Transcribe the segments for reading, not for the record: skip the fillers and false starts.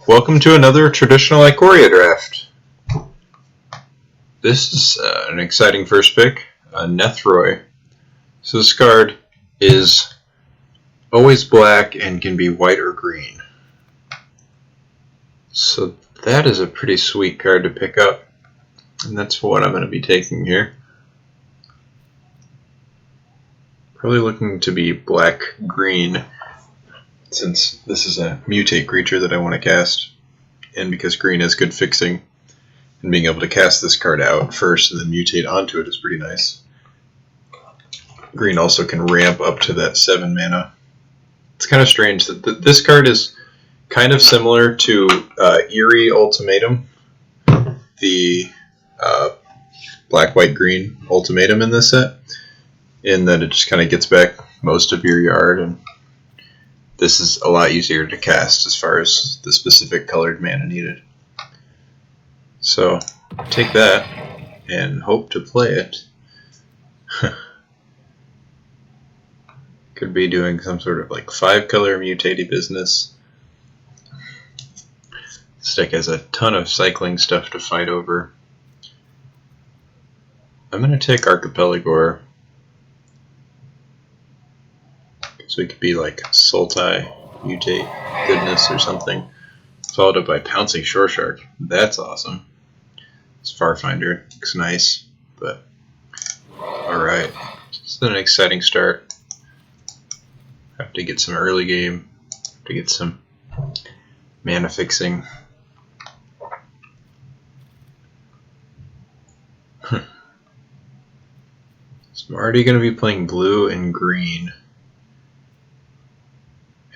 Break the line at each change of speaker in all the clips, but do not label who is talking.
Welcome to another traditional Ikoria draft. This is an exciting first pick, Nethroi. So this card is always black and can be white or green. So that is a pretty sweet card to pick up, and that's what I'm going to be taking here. Probably looking to be black-green, since this is a mutate creature that I want to cast, and because green has good fixing, and being able to cast this card out first and then mutate onto it is pretty nice. Green also can ramp up to that 7 mana. It's kind of strange that this card is kind of similar to Eerie Ultimatum, the black-white-green Ultimatum in this set, in that it just kind of gets back most of your yard, and this is a lot easier to cast as far as the specific colored mana needed. So take that and hope to play it. Could be doing some sort of like 5-color mutate business. This deck has a ton of cycling stuff to fight over. I'm going to take Archipelagor, so it could be like Sultai mutate goodness or something, followed up by Pouncing Shore Shark. That's awesome. This Farfinder looks nice, but alright. It's an exciting start. Have to get some early game to get some mana fixing. So I'm already going to be playing blue and green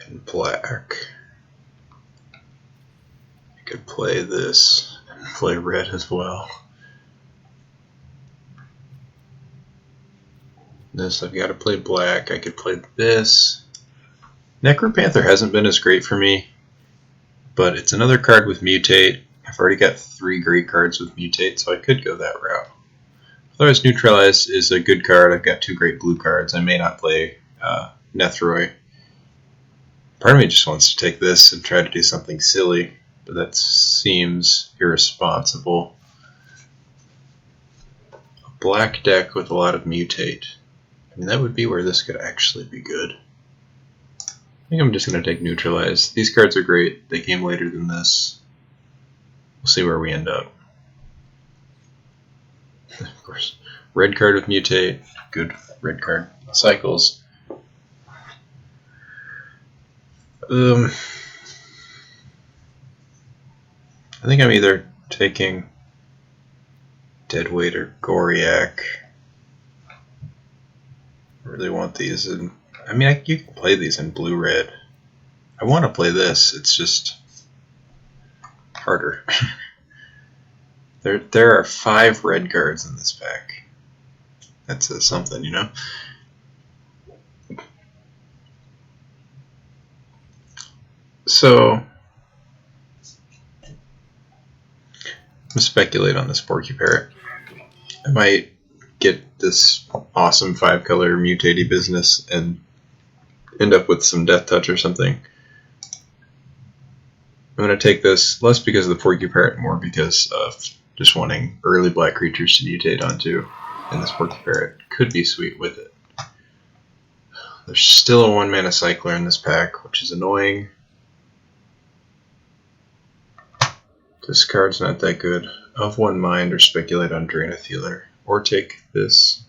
and black. I could play this and play red as well. This, I've got to play black. I could play this. Necropanther hasn't been as great for me, but it's another card with mutate. I've already got 3 great cards with mutate, so I could go that route. Otherwise, Neutralize is a good card. I've got 2 great blue cards. I may not play Nethroi. Part of me just wants to take this and try to do something silly, but that seems irresponsible. A black deck with a lot of mutate. I mean, that would be where this could actually be good. I think I'm just going to take Neutralize. These cards are great. They came later than this. We'll see where we end up. Of course, red card with mutate. Good red card cycles. I think I'm either taking Deadweight or Goriak. I really want these in... I mean, you can play these in blue-red. I want to play this, it's just harder. There are 5 red cards in this pack. That says something, you know? So, I'm going to speculate on this Porky Parrot. I might get this awesome 5-color mutate business and end up with some Death Touch or something. I'm going to take this less because of the Porky Parrot, more because of just wanting early black creatures to mutate onto, and this Porky Parrot could be sweet with it. There's still a 1-mana cycler in this pack, which is annoying. This card's not that good. Of One Mind or speculate on Draenith Healer, or take this,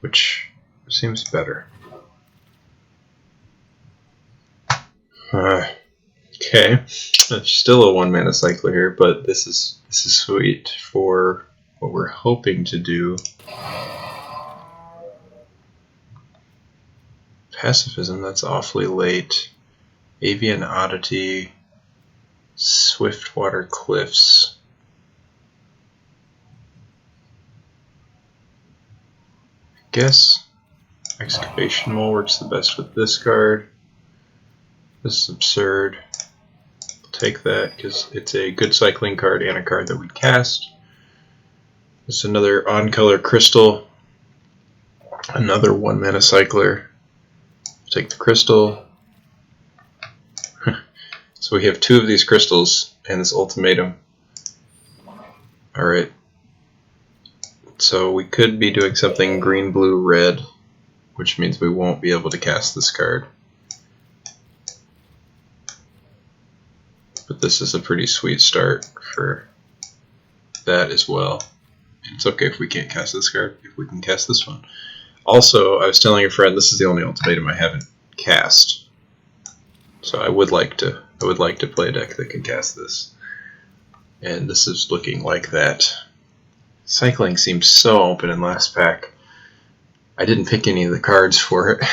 which seems better. Okay, there's still a 1-mana cycler here, but this is sweet for what we're hoping to do. Pacifism, that's awfully late. Avian Oddity, Swiftwater Cliffs. I guess Excavation Mole works the best with this card. This is absurd. I'll take that because it's a good cycling card and a card that we cast. This is another on-color crystal. Another 1-mana cycler. Take the crystal. So we have 2 of these crystals and this ultimatum. Alright. So we could be doing something green, blue, red, which means we won't be able to cast this card. But this is a pretty sweet start for that as well. And it's okay if we can't cast this card, if we can cast this one. Also, I was telling a friend this is the only ultimatum I haven't cast. So I would like to play a deck that can cast this. And this is looking like that. Cycling seems so open in last pack. I didn't pick any of the cards for it,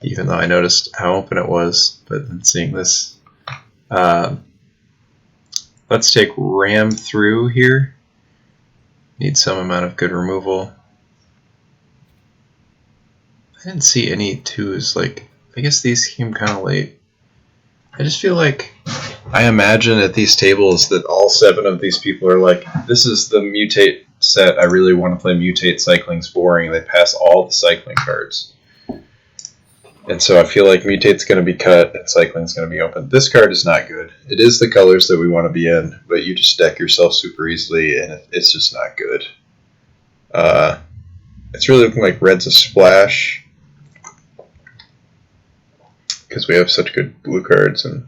even though I noticed how open it was. But then seeing this, let's take Ram through here. Need some amount of good removal. I didn't see any 2s. Like, I guess these came kind of late. I just feel like I imagine at these tables that all 7 of these people are like, this is the mutate set. I really want to play mutate. Cycling's boring. They pass all the cycling cards. And so I feel like mutate's going to be cut and cycling's going to be open. This card is not good. It is the colors that we want to be in, but you just deck yourself super easily and it's just not good. It's really looking like red's a splash because we have such good blue cards and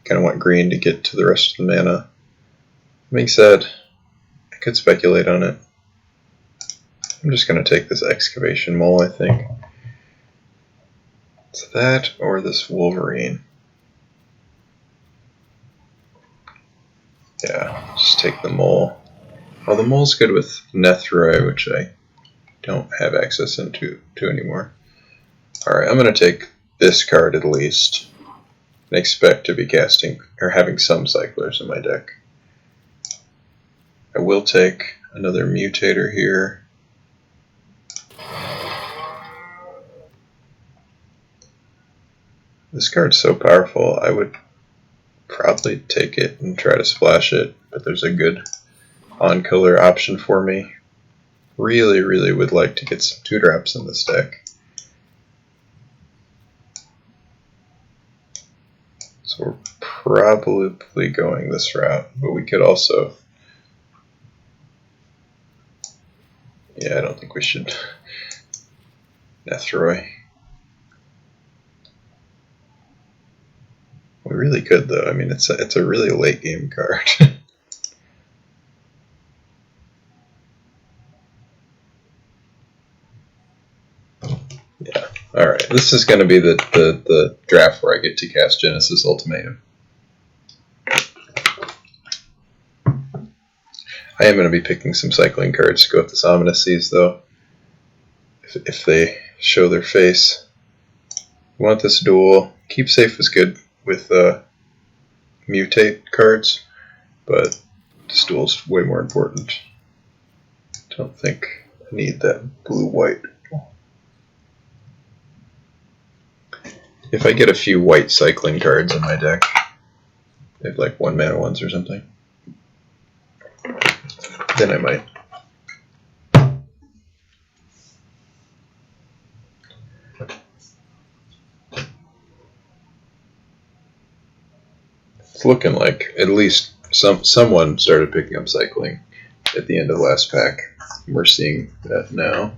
kind of want green to get to the rest of the mana. Being said, I could speculate on it. I'm just going to take this excavation mole, I think. It's that or this Wolverine. Yeah, just take the mole. Oh, the mole's good with Nethroi, which I don't have access into anymore. Alright, I'm going to take this card at least. And expect to be casting or having some cyclers in my deck. I will take another mutator here. This card's so powerful, I would probably take it and try to splash it, but there's a good on-color option for me. Really, really would like to get some 2-drops in this deck. So we're probably going this route, but we could also... Yeah, I don't think we should. Nethroi. We really could, though. I mean, it's a really late game card. Yeah. All right. This is going to be the draft where I get to cast Genesis Ultimatum. I am going to be picking some cycling cards to go with this Ominous Seas, though. If they show their face. We want this duel. Keep Safe is good with mutate cards, but this duel is way more important. Don't think I need that blue-white. If I get a few white cycling cards in my deck, they have like 1-mana ones or something, then I might. It's looking like at least someone started picking up cycling at the end of the last pack. We're seeing that now.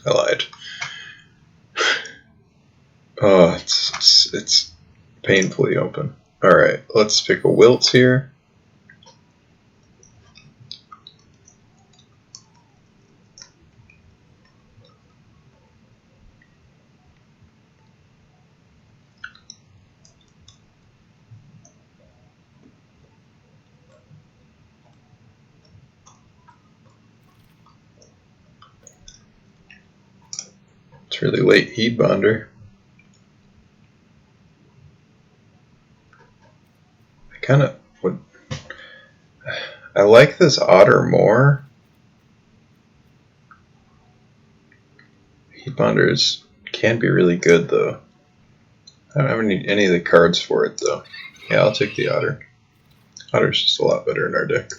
I lied. Oh, it's painfully open. Alright, let's pick a Wilt here. It's really late Heat Bonder. I kind of would. I like this Otter more. Heat Bonders can be really good though. I don't have any of the cards for it though. Yeah, I'll take the Otter. Otter's just a lot better in our deck.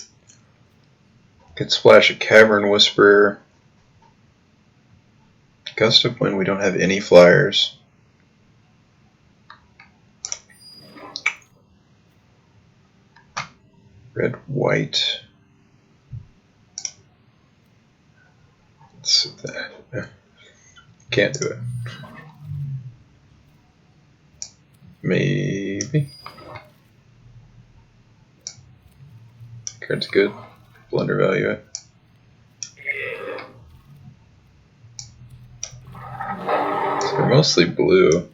Could splash a Cavern Whisperer. Gust of Wind, we don't have any flyers. Red, white. Can't do it. Maybe. Card's good. We'll undervalue it. So they're mostly blue.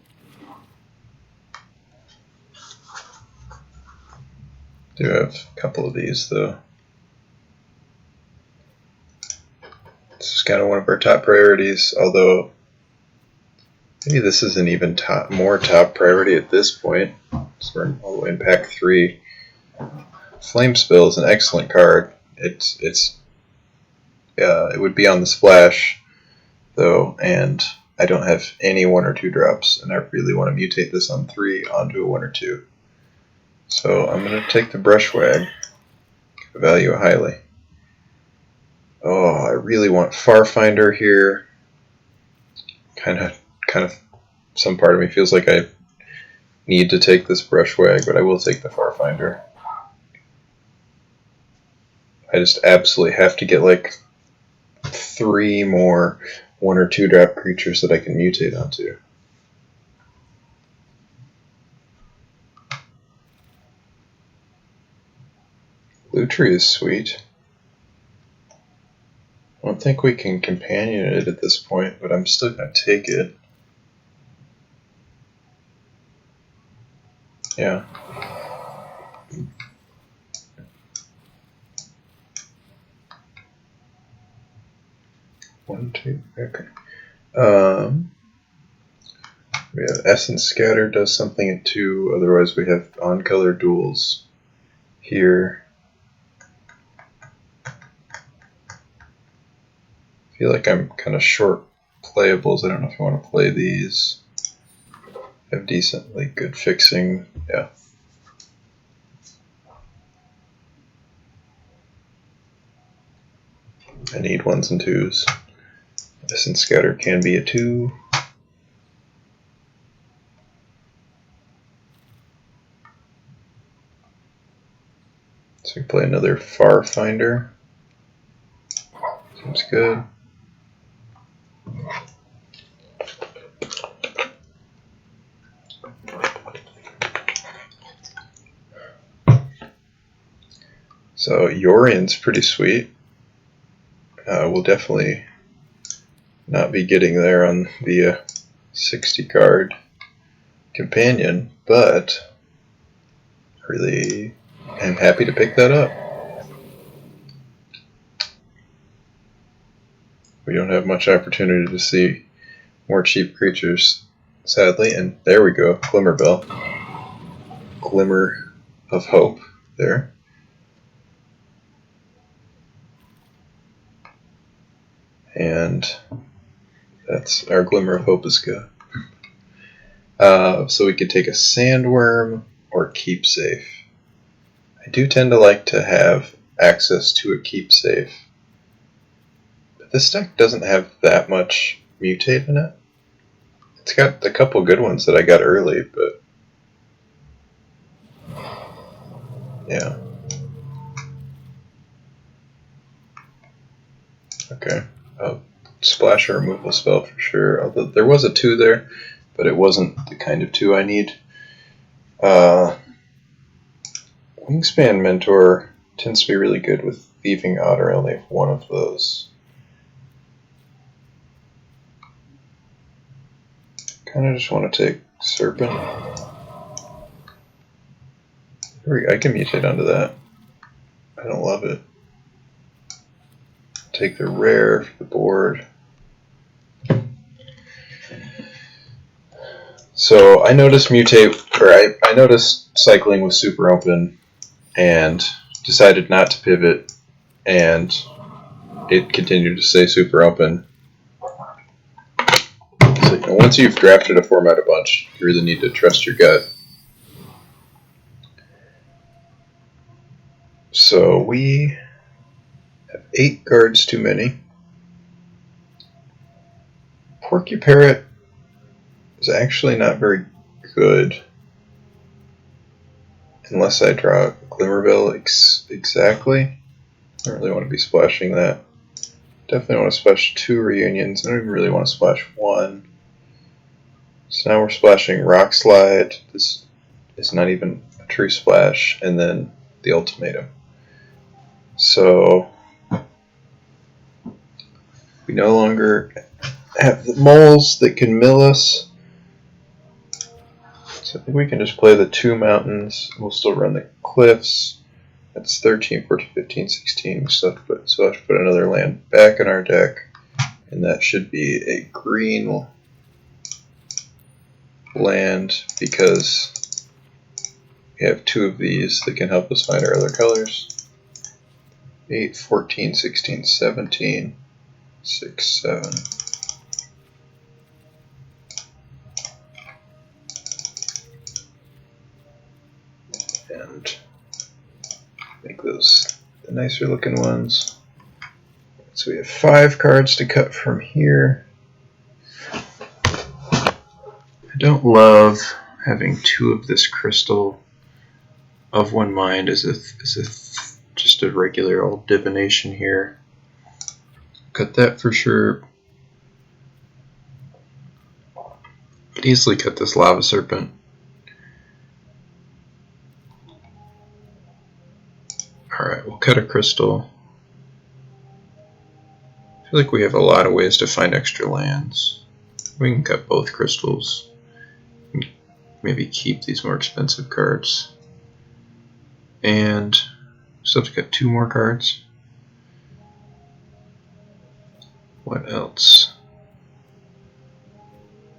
Do have a couple of these though. This is kind of one of our top priorities, although maybe this isn't even more top priority at this point. So we're all the way in pack 3. Flame Spill is an excellent card. It would be on the splash though, and I don't have any 1 or 2 drops, and I really want to mutate this on 3 onto a 1 or 2. So I'm going to take the Brushwag, value it highly. Oh, I really want Farfinder here. Kind of, some part of me feels like I need to take this Brushwag, but I will take the Farfinder. I just absolutely have to get like 3 more 1 or 2 drop creatures that I can mutate onto. Lutri is sweet. I don't think we can companion it at this point, but I'm still going to take it. Yeah. One, two, okay. We have Essence Scatter does something at 2, otherwise we have on-color duels here. I feel like I'm kind of short playables. I don't know if I want to play these. Have decently good fixing. Yeah. I need 1s and 2s. Essence Scatter can be a 2. So we play another Farfinder. Seems good. So Yorian's pretty sweet. We'll definitely not be getting there on the 60 card companion, but really am happy to pick that up. We don't have much opportunity to see more cheap creatures, sadly, and there we go, Glimmerbell. Glimmer of hope there. And that's our Glimmer of Hope is good. So we could take a Sandworm or Keep Safe. I do tend to like to have access to a Keep Safe. But this deck doesn't have that much mutate in it. It's got a couple good ones that I got early, but yeah. Okay. Splash or removal spell for sure. Although there was a 2 there, but it wasn't the kind of 2 I need. Wingspan Mentor tends to be really good with Thieving Otter. I only have 1 of those. Kind of just want to take Serpent. I can mutate onto that. I don't love it. Take the rare for the board. So I noticed I noticed cycling was super open and decided not to pivot, and it continued to stay super open. So, once you've drafted a format a bunch, you really need to trust your gut. So we have 8 cards too many. Porcuparrot is actually not very good unless I draw Glimmerbell exactly. I don't really want to be splashing that. Definitely want to splash 2 reunions. I don't even really want to splash 1. So now we're splashing Rock Slide. This is not even a true splash. And then the Ultimatum. So we no longer have the moles that can mill us. So I think we can just play the 2 mountains. We'll still run the cliffs. That's 13, 14, 15, 16. We still have to put another land back in our deck. And that should be a green land because we have 2 of these that can help us find our other colors. 8, 14, 16, 17, 6, 7. And make those the nicer looking ones. So we have 5 cards to cut from here. I don't love having 2 of this crystal of 1 mind as just a regular old divination here. Cut that for sure. Could easily cut this lava serpent. Alright, we'll cut a crystal. I feel like we have a lot of ways to find extra lands. We can cut both crystals. Maybe keep these more expensive cards. And still have to cut 2 more cards. What else?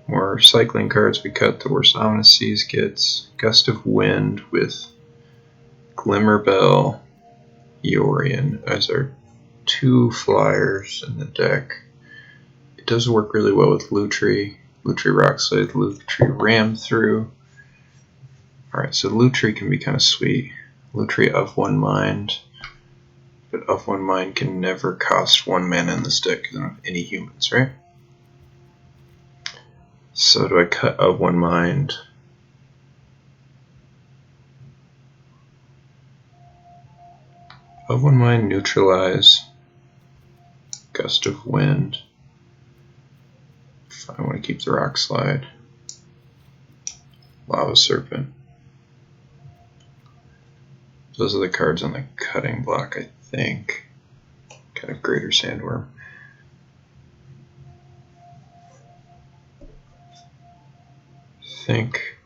More cycling cards we cut, the worse Ominous Seas gets. Gust of Wind with Glimmerbell, Yorion as our 2 flyers in the deck. It does work really well with Lutri, Rock Slide, Lutri Ram Through. Alright, so Lutri can be kind of sweet. Lutri of 1 mind. But of 1 mind can never cost 1 mana in this deck because I don't have any humans, right? So do I cut of 1 mind? Of 1 mind, neutralize. Gust of Wind. If I want to keep the Rock Slide. Lava Serpent. Those are the cards on the cutting block, I think. Kind of Greater Sandworm. Think.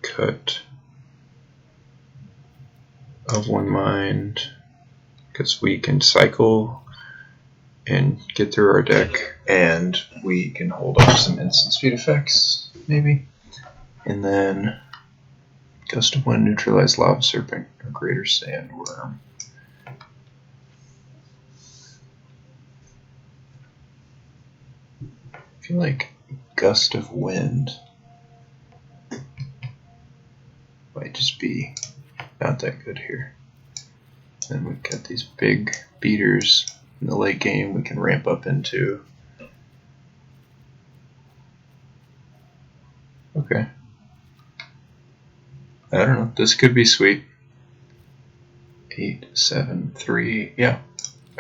Cut of 1 mind. Because we can cycle and get through our deck, and we can hold off some instant speed effects, maybe. And then Gust of Wind, neutralize Lava Serpent or Greater Sandworm. I feel like Gust of Wind might just be not that good here. Then we got these big beaters in the late game we can ramp up into. Okay. I don't know. This could be sweet. 8, 7, 3. Yeah.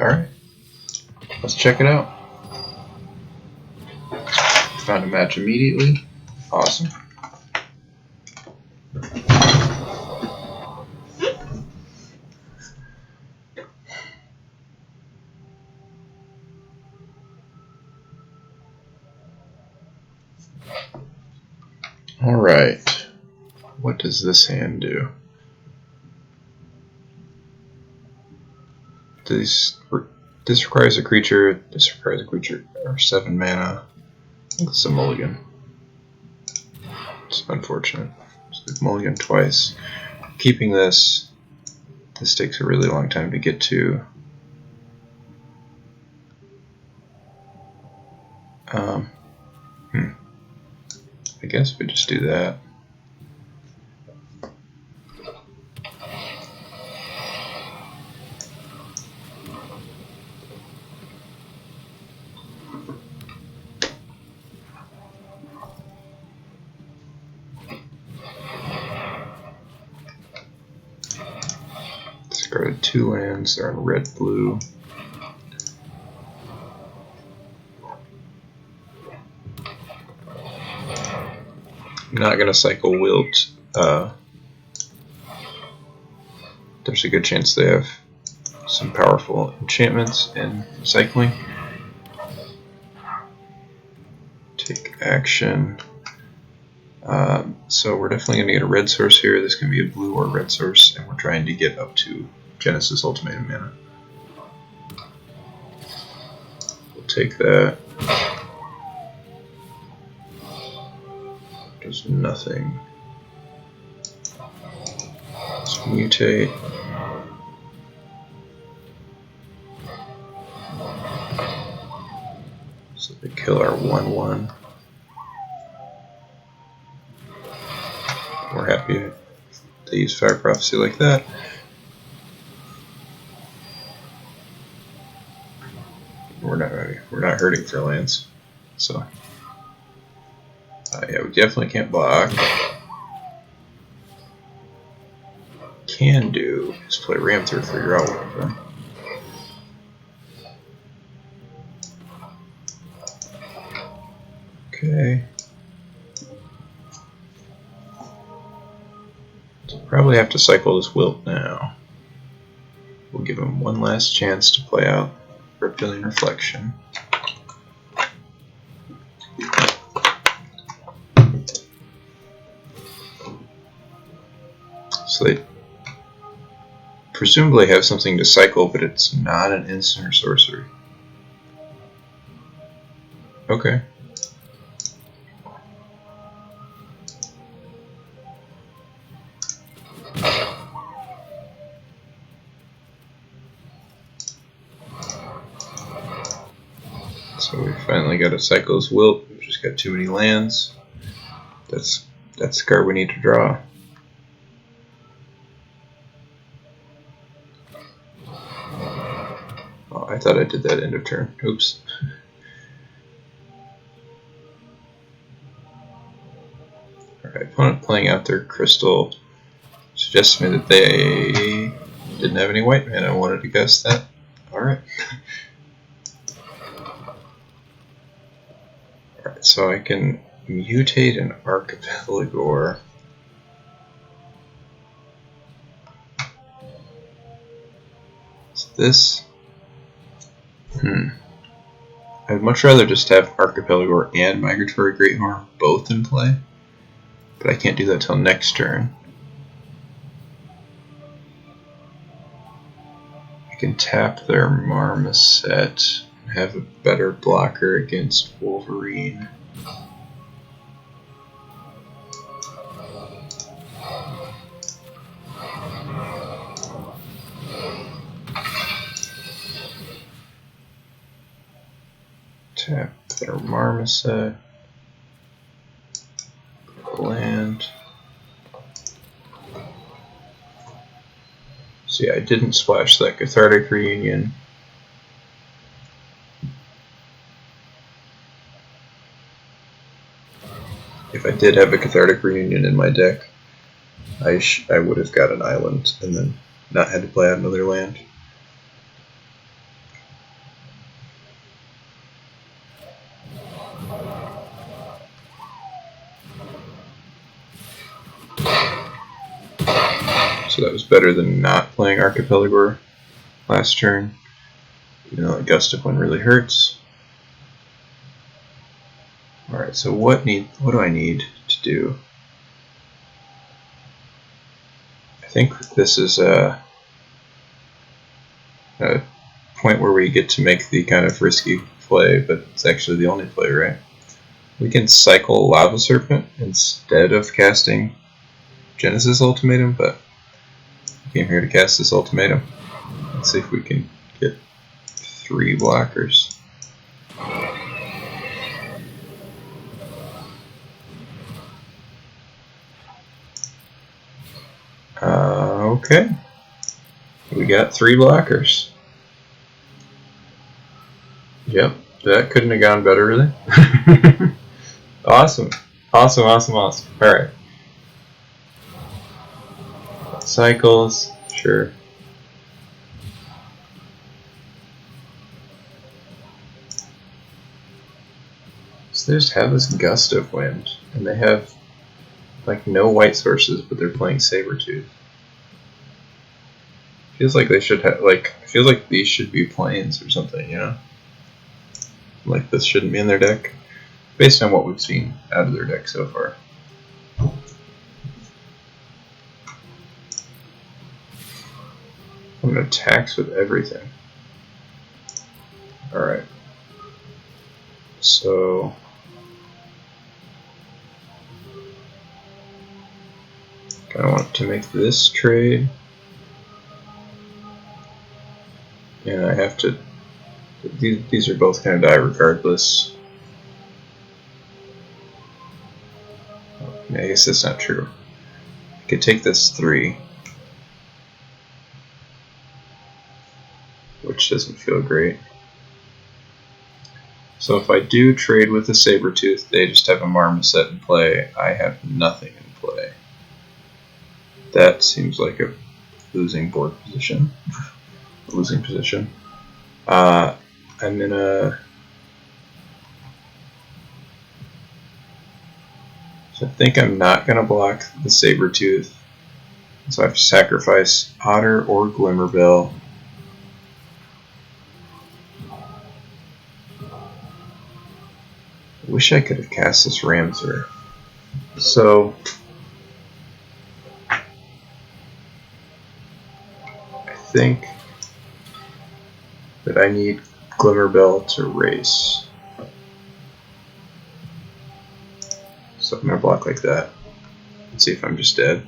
Alright. Let's check it out. Found a match immediately. Awesome. Alright. What does this hand do? This requires a creature. This requires a creature. Or 7 mana. It's a mulligan. It's unfortunate. So mulligan twice. Keeping this takes a really long time to get to. I guess we just do that. 2 lands are on red-blue. I'm not going to cycle Wilt. There's a good chance they have some powerful enchantments and cycling. Take action. So we're definitely going to get a red source here. This can be a blue or red source, and we're trying to get up to Genesis Ultimatum mana. We'll take that. Does nothing. Let's mutate. So they kill our 1/1. We're happy they use Fire Prophecy like that. We're not hurting for lands, so yeah, we definitely can't block. Can do is play Ram through for your outward. Okay. So probably have to cycle this Wilt now. We'll give him one last chance to play out Reptilian Reflection. So they presumably have something to cycle, but it's not an instant or sorcery. Okay. So we finally got to cycle this Wilt. We've just got too many lands. That's the card we need to draw. Oh, I thought I did that end of turn. Oops. Alright, opponent playing out their crystal suggests to me that they didn't have any white mana. I wanted to guess that. Alright. Alright, so I can mutate an Archipelagore. So this... I'd much rather just have Archipelagore and Migratory Greathorn both in play, but I can't do that till next turn. I can tap their Marmoset and have a better blocker against Wolverine. Tap their Marmoset. Land. So yeah, I didn't splash that Cathartic Reunion. If I did have a Cathartic Reunion in my deck, I would have got an island and then not had to play out another land. So that was better than not playing Archipelagore last turn, even though a Gust of Wind really hurts. Alright, so what do I need to do? I think this is a point where we get to make the kind of risky play, but it's actually the only play, right? We can cycle Lava Serpent instead of casting Genesis Ultimatum, but I came here to cast this Ultimatum. Let's see if we can get 3 blockers. Okay. We got 3 blockers. Yep, that couldn't have gone better, really. Awesome. Awesome, awesome, awesome. Alright. Cycles, sure. So they just have this gust of wind, and they have like no white sources, but they're playing Sabretooth. Feels like they should have feels like these should be planes or something, you know? Like this shouldn't be in their deck, based on what we've seen out of their deck so far. I'm gonna tax with everything. Alright. So kinda want to make this trade. And I have to, these are both going to die regardless. I guess that's not true. I could take this 3, which doesn't feel great. So if I do trade with the Sabretooth, they just have a Marmoset in play. I have nothing in play. That seems like a losing board position. Losing position. I'm gonna. So I think I'm not gonna block the Sabretooth. So I have to sacrifice Otter or Glimmerbill. I wish I could have cast this Ramsor. So I think that I need Glimmerbill to race. So I'm going to block like that. Let's see if I'm just dead.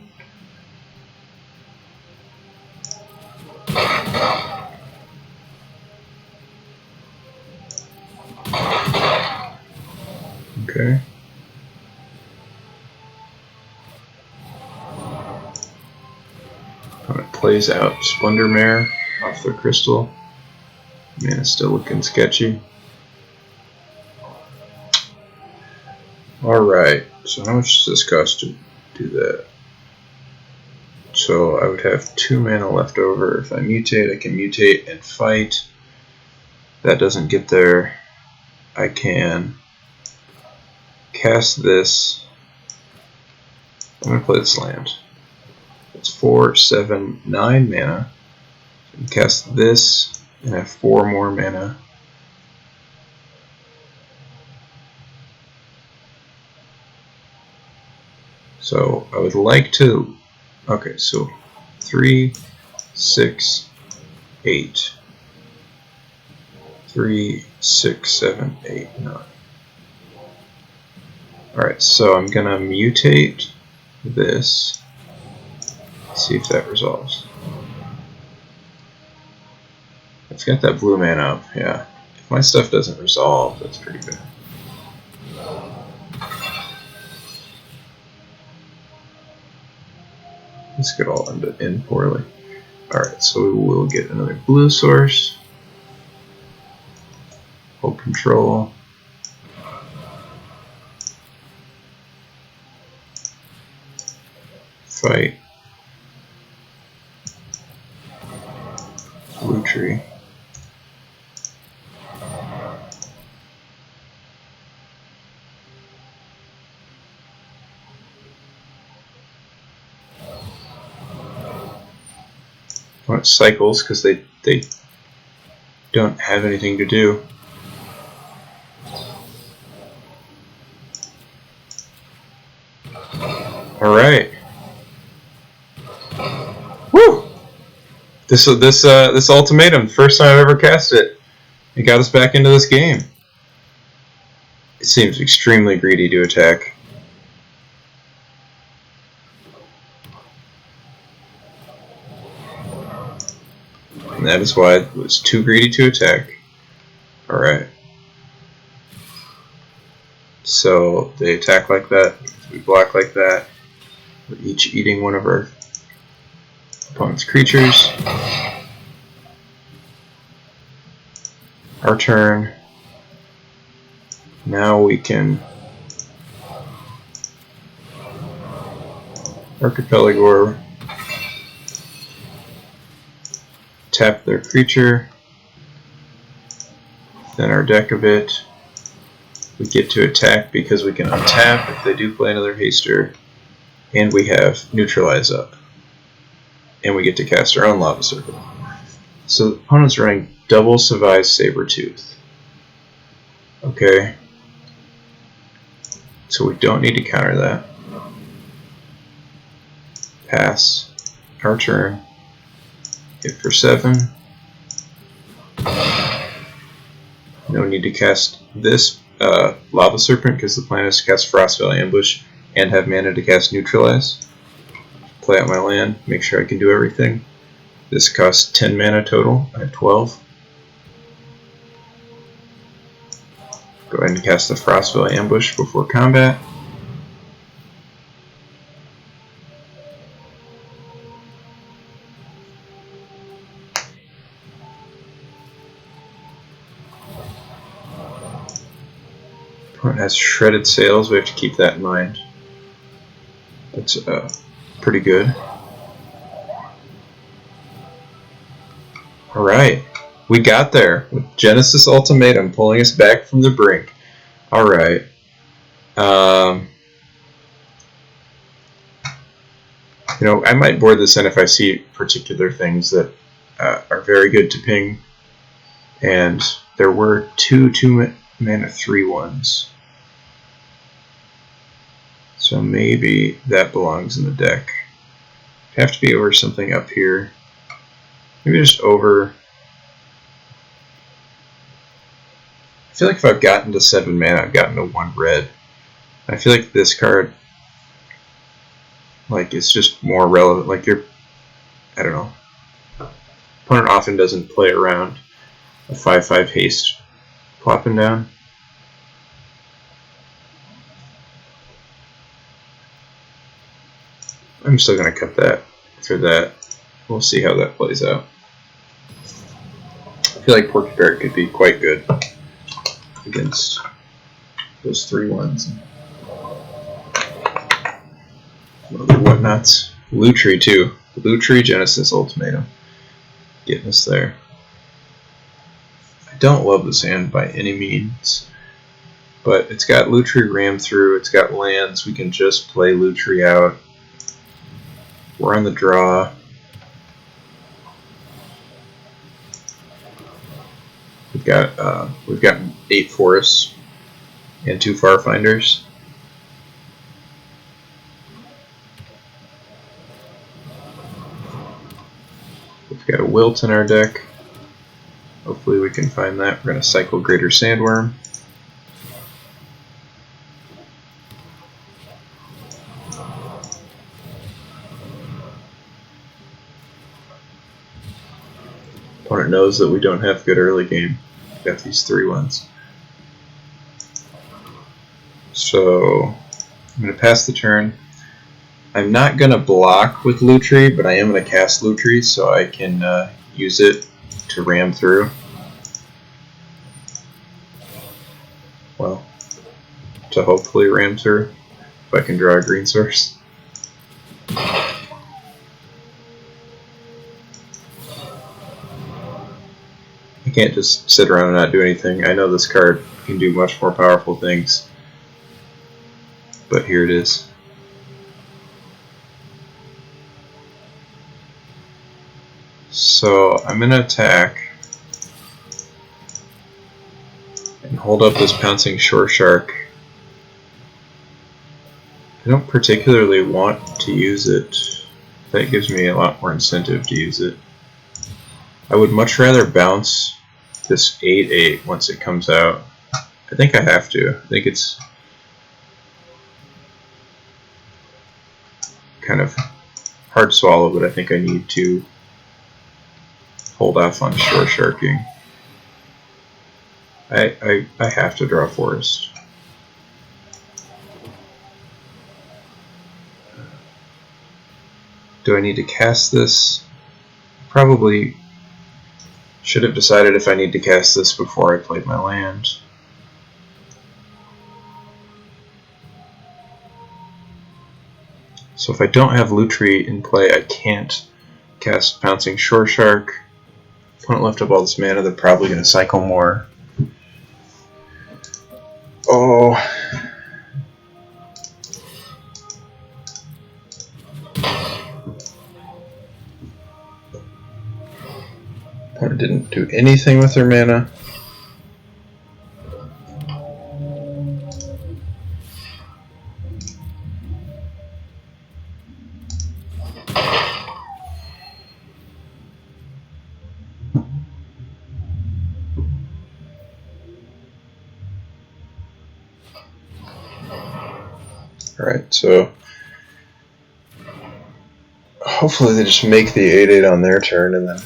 Okay. It plays out Splendor Mare off their crystal. Man, it's still looking sketchy. Alright, so how much does this cost to do that? So I would have 2 mana left over. If I mutate, I can mutate and fight. That doesn't get there. I can cast this. I'm going to play this land. It's 4, 7, 9 mana. I can cast this and have 4 more mana. So I would like to. Okay, so 3, 6, 8. 3, 6, 7, 8, 9. Alright, so I'm gonna mutate this. See if that resolves. It's got that blue mana up, yeah. If my stuff doesn't resolve, that's pretty good. This could all end poorly. Alright, so we will get another blue source. Hold control. Fight. Blue tree. Well, it cycles because they don't have anything to do. Alright. Woo! This ultimatum, first time I've ever cast it. It got us back into this game. It seems extremely greedy to attack. And that is why it was too greedy to attack. Alright. So they attack like that, we block like that. We're each eating one of our opponent's creatures. Our turn. Now we can Archipelago, tap their creature, then our deck of it, We get to attack because we can untap if they do play another haster, and we have neutralize up. And we get to cast our own Lava Serpent. So the opponent's running double Savai's Sabertooth. Okay. So we don't need to counter that. Pass. Our turn. Hit for 7. No need to cast this Lava Serpent because the plan is to cast Frost Valley Ambush and have mana to cast Neutralize. Play out my land, make sure I can do everything. This costs 10 mana total. I have 12. Go ahead and cast the Frost Valley Ambush before combat. Opponent has Shredded Sails, we have to keep that in mind. That's pretty good. Alright, we got there with Genesis Ultimatum pulling us back from the brink. Alright. You know, I might board this in if I see particular things that are very good to ping. And there were two mana 3/1s. So maybe that belongs in the deck. It'd have to be over something up here. Maybe just over. I feel like if I've gotten to 7 mana, I've gotten to 1 red. I feel like this card, like, it's just more relevant. Like, I don't know. Opponent often doesn't play around a 5/5 haste plopping down. I'm still going to cut that for that. We'll see how that plays out. I feel like Porky Parrot could be quite good against those 3/1s. Other whatnots. Lutri too. Lutri Genesis Ultimatum. Getting us there. I don't love this hand by any means. But it's got Lutri Ram through, it's got lands, we can just play Lutri out. We're on the draw. We've got 8 forests and 2 Farfinders. We've got a Wilt in our deck. Hopefully we can find that. We're going to cycle Greater Sandworm. Opponent knows that we don't have good early game. We've got these 3/1s. So I'm going to pass the turn. I'm not going to block with Lutri, but I am going to cast Lutri so I can use it to ram through. Well, to hopefully ram through if I can draw a green source. I can't just sit around and not do anything. I know this card can do much more powerful things. But here it is. So I'm going to attack and hold up this Pouncing Shore Shark. I don't particularly want to use it. That gives me a lot more incentive to use it. I would much rather bounce this 8/8 once it comes out. I think I have to. I think it's kind of hard to swallow, but I think I need to hold off on shore sharking. I have to draw forest. Do I need to cast this? Probably should have decided if I need to cast this before I played my land. So if I don't have Lutri in play, I can't cast Pouncing Shore Shark. Opponent left up all this mana, they're probably going to cycle more. Oh, don't do anything with their mana. Alright, so hopefully they just make the 8/8 on their turn, and then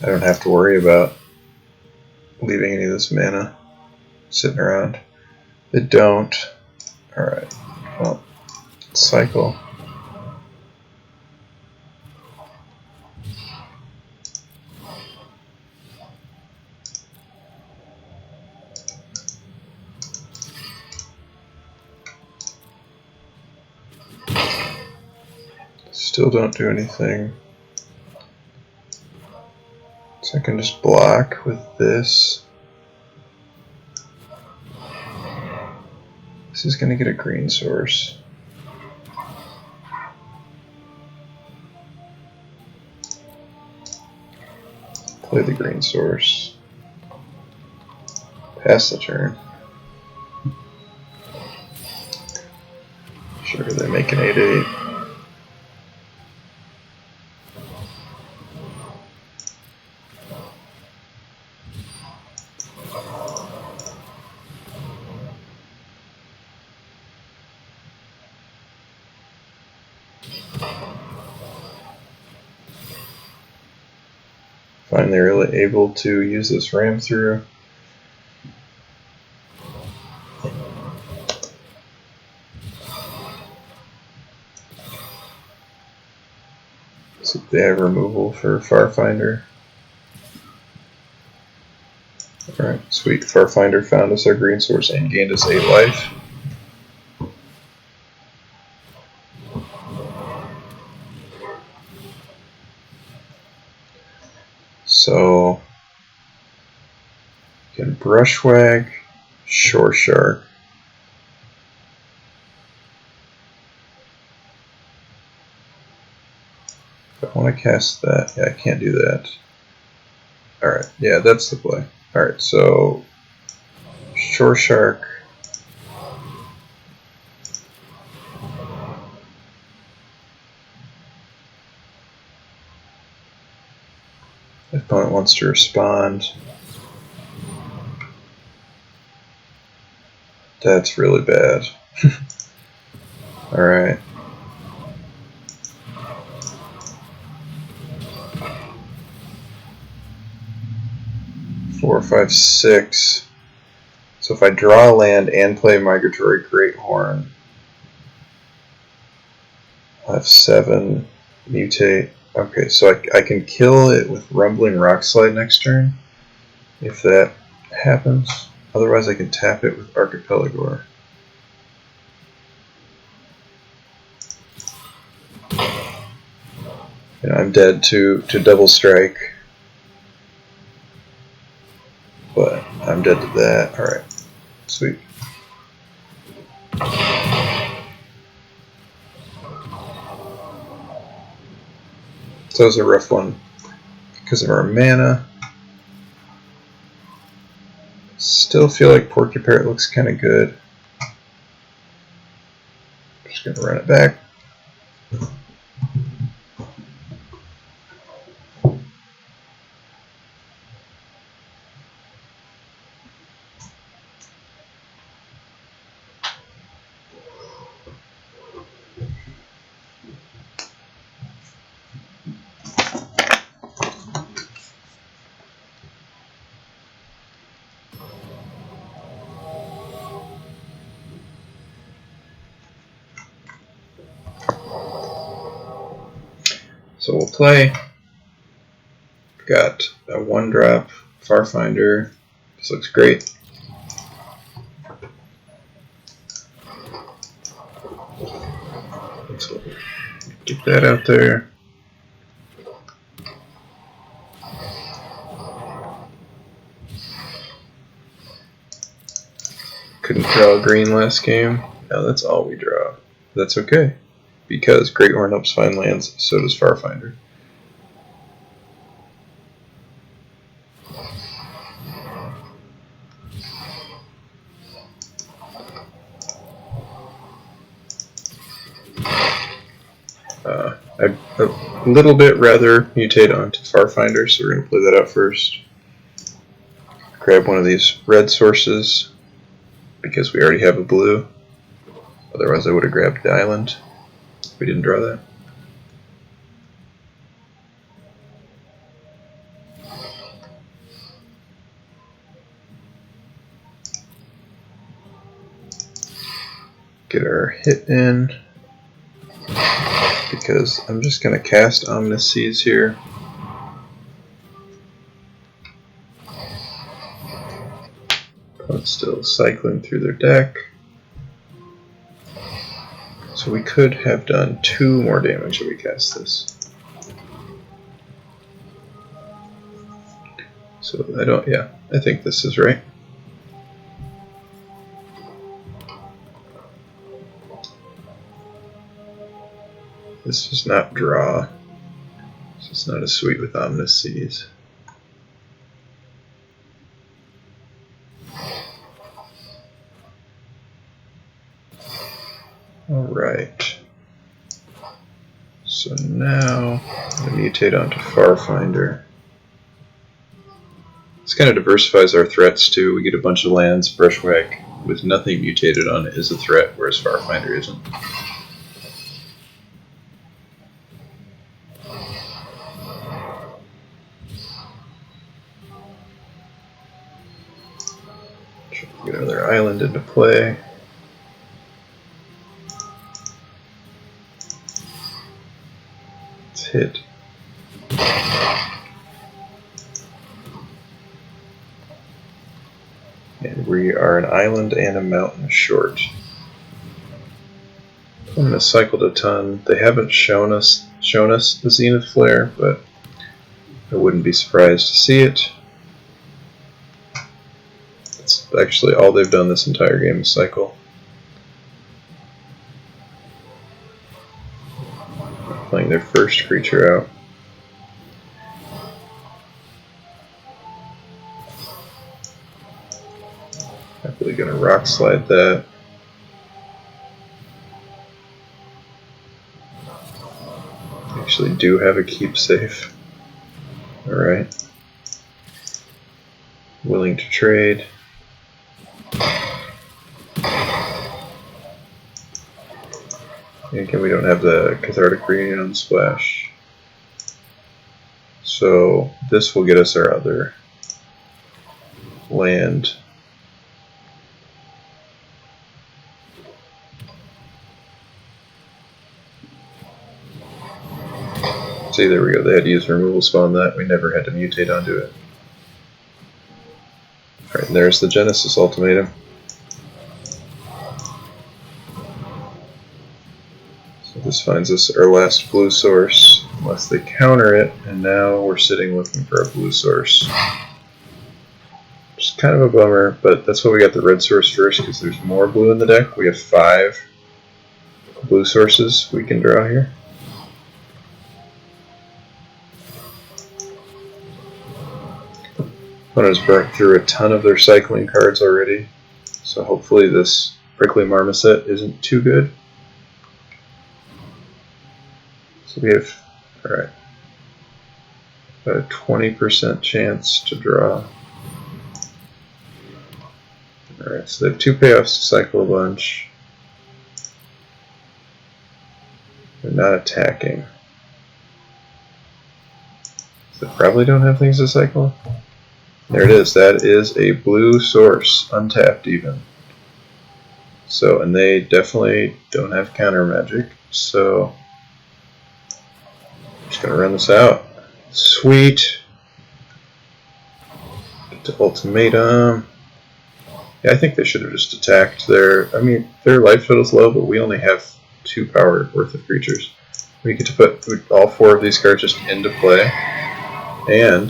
I don't have to worry about leaving any of this mana sitting around. They don't. Alright, well, cycle. Still don't do anything. So I can just block with this. This is going to get a green source. Play the green source. Pass the turn. Sure, they make an 8/8. Finally really able to use this ram through. See if they have removal for Farfinder. Alright, sweet. Farfinder found us our green source and gained us 8 life. So, you can Brushwag, Shore Shark. If I want to cast that, yeah, I can't do that. Alright, yeah, that's the play. Alright, so Shore Shark. If opponent wants to respond. That's really bad. Alright. Four, five, six. So if I draw a land and play Migratory Greathorn, I'll have 7, mutate. Okay, so I can kill it with Rumbling Rockslide next turn, if that happens. Otherwise I can tap it with Archipelagor. And I'm dead to double strike. But I'm dead to that. Alright, sweet. So that was a rough one because of our mana. Still feel like Porky Parrot looks kind of good. Just going to run it back. So we'll play. Got a 1-drop Farfinder. This looks great. Let's get that out there. Couldn't draw green last game. Now that's all we draw. That's okay, because Greathorn helps find lands, so does Farfinder. a little bit rather mutate onto Farfinder, so we're going to play that out first. Grab one of these red sources, because we already have a blue. Otherwise I would have grabbed the island. We didn't draw that. Get our hit in, because I'm just going to cast Ominous Seas here. Opponent's still cycling through their deck. So we could have done 2 more damage if we cast this. So I think this is right. This does not draw, so it's not as sweet with Ominous Seas. Alright. So now I'm going to mutate onto Farfinder. This kind of diversifies our threats too. We get a bunch of lands. Brushwhack with nothing mutated on it is a threat, whereas Farfinder isn't. Get another island into play. Let's hit. And we are an island and a mountain short. I'm going to cycle a ton. They haven't shown us the Zenith Flare, but I wouldn't be surprised to see it. It's actually all they've done this entire game is cycle. Playing their first creature out. Happily gonna rock slide that. Actually do have a keep safe. Alright. Willing to trade. And again, we don't have the Cathartic Reunion on Splash. So this will get us our other land. See, there we go. They had to use removal spell on that. We never had to mutate onto it. Alright, and there's the Genesis Ultimatum. So this finds us our last blue source, unless they counter it, and now we're sitting looking for a blue source. Which is kind of a bummer, but that's why we got the red source first, because there's more blue in the deck. We have 5 blue sources we can draw here. Opponent has burnt through a ton of their cycling cards already, so hopefully this Prickly Marmoset isn't too good. So we have, alright, about a 20% chance to draw. Alright, so they have 2 payoffs to cycle a bunch. They're not attacking. So they probably don't have things to cycle. There it is. That is a blue source, untapped even. So, and they definitely don't have counter magic. So, I'm just gonna run this out. Sweet. Get to Ultimatum. Yeah, I think they should have just attacked their. I mean, their life total's low, but we only have 2 power worth of creatures. We get to put all 4 of these cards just into play, and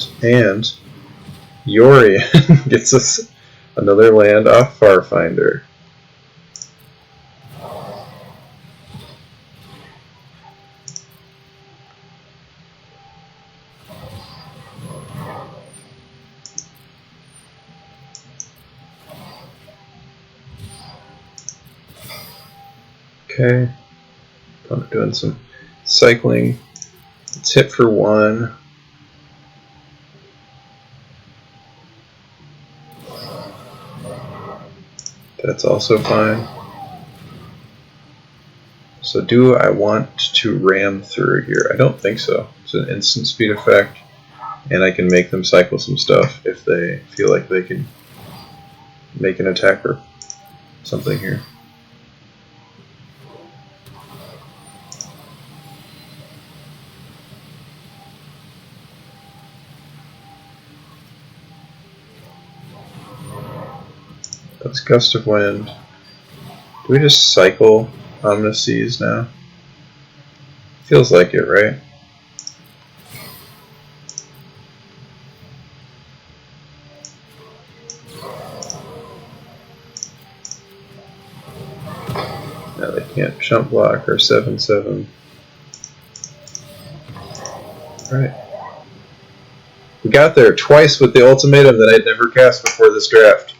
Ikoria gets us another land off Farfinder. Okay, I'm doing some cycling. Let's hit for 1. That's also fine. So do I want to ram through here? I don't think so. It's an instant speed effect, and I can make them cycle some stuff if they feel like they can make an attack or something here. That's Gust of Wind. Do we just cycle Omniseas now? Feels like it, right? Now they can't jump block or 7/7. Alright. We got there twice with the ultimatum that I'd never cast before this draft,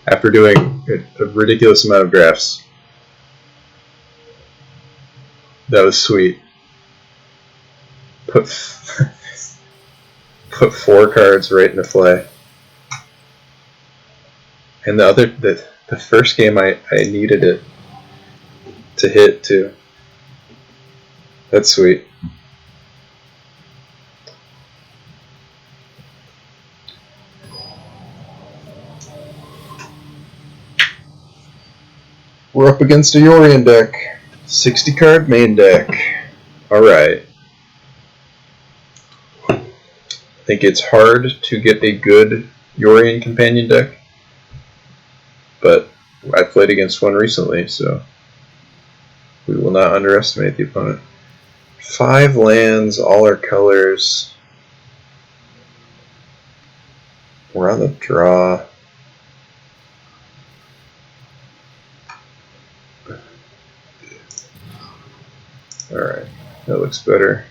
after doing a ridiculous amount of drafts. That was sweet. Put 4 cards right into play. And the first game I needed it to hit too. That's sweet. We're up against a Yorion deck. 60 card main deck. Alright. I think it's hard to get a good Yorion companion deck, but I played against one recently, so we will not underestimate the opponent. 5 lands, all our colors. We're on the draw. Alright, that looks better.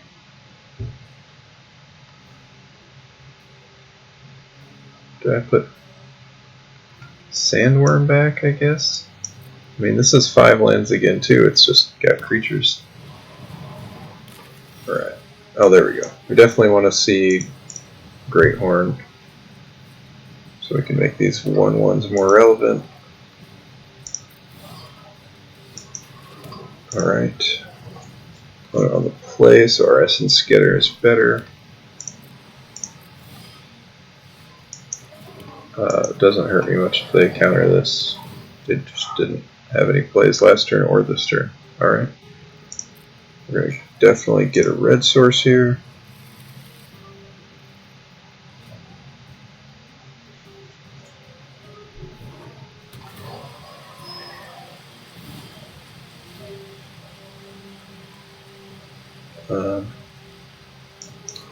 Do I put Sandworm back, I guess? I mean, this is 5 lands again, too. It's just got creatures. Alright. Oh, there we go. We definitely want to see Great Horn, so we can make these 1/1s more relevant. Alright. Put it on the play, so our Essence Getter is better. Doesn't hurt me much if they counter this. It just didn't have any plays last turn or this turn. Alright. We're going to definitely get a red source here.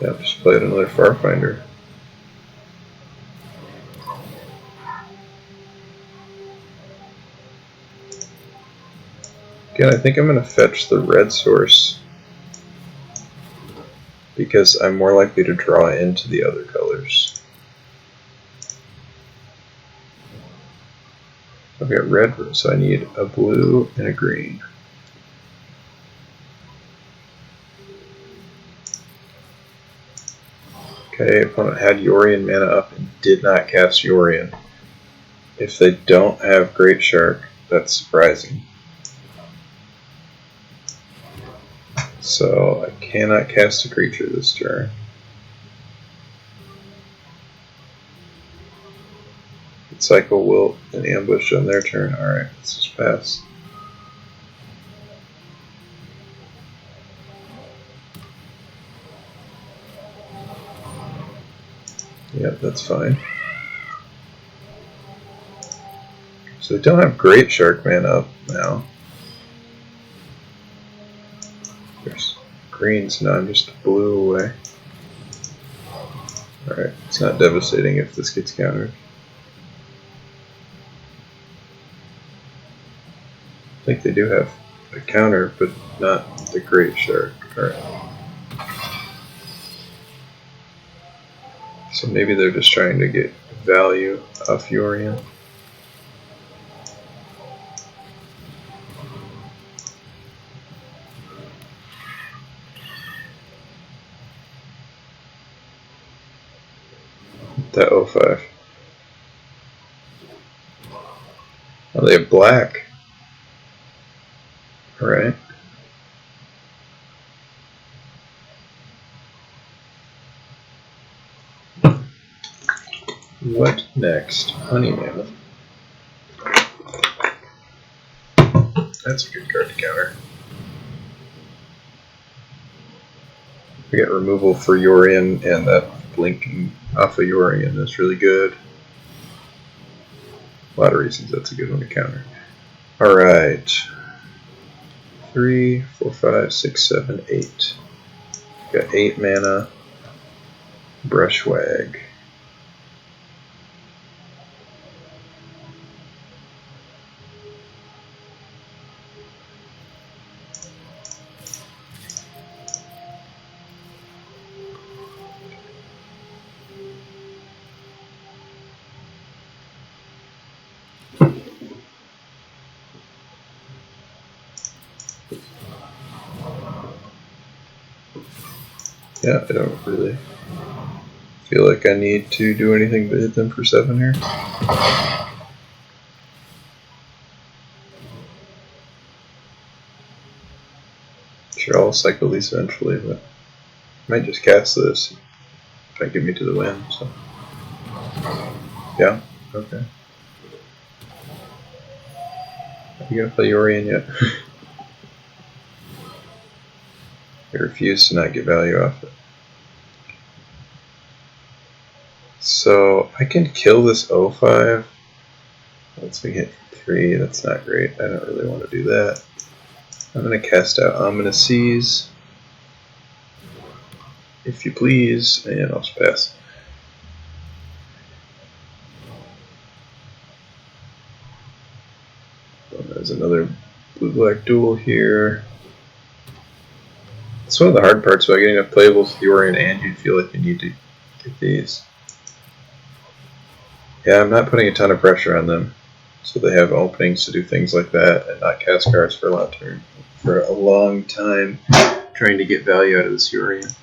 Yeah, just played another Farfinder. Again, I think I'm going to fetch the red source because I'm more likely to draw into the other colors. I've got red, so I need a blue and a green. Okay, opponent had Yorion mana up and did not cast Yorion. If they don't have Great Shark, that's surprising. So I cannot cast a creature this turn. Cycle Wilt and Ambush on their turn. Alright, let's just pass. Yep, that's fine. So they don't have Great Shark mana up now. There's green, so now I'm just blue away. Alright, it's not devastating if this gets countered. I think they do have a counter, but not the Great Shark. Alright. So maybe they're just trying to get value off Yorion. That 05. Oh, they have black. Alright. What next? Honey Mammoth. That's a good card to counter. We get removal for Yorion, and that blinking off of Yorion is really good. A lot of reasons that's a good one to counter. Alright. 3, 4, 5, 6, 7, 8. Got 8 mana. Brushwag. Yeah, I don't really feel like I need to do anything but hit them for 7 here. Sure, I'll cycle these eventually, but I might just cast this. Might get me to the win, so. Yeah, okay. Are you gonna play Yorion yet? I refuse to not get value off it. So I can kill this 05. Let's me hit 3. That's not great. I don't really want to do that. I'm going to cast out Ominous Seas, if you please, and I'll just pass. Well, there's another blue-black duel here. It's one of the hard parts about getting enough playables with Yorion, and you feel like you need to get these. Yeah, I'm not putting a ton of pressure on them, so they have openings to do things like that and not cast cards for a long time, trying to get value out of this Yorion.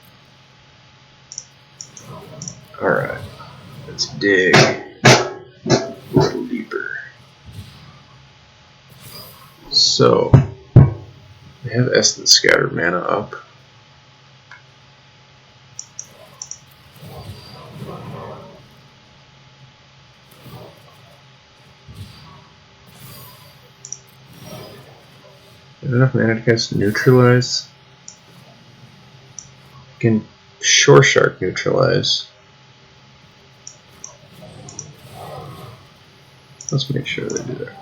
Alright, let's dig a little deeper. So, we have Essence Scattered Mana up. Enough mana to cast Neutralize. You can Shore Shark Neutralize. Let's make sure they do that.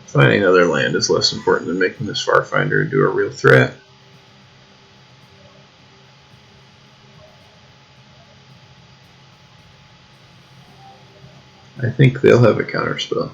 Finding another land is less important than making this Farfinder into a real threat. I think they'll have a counterspell.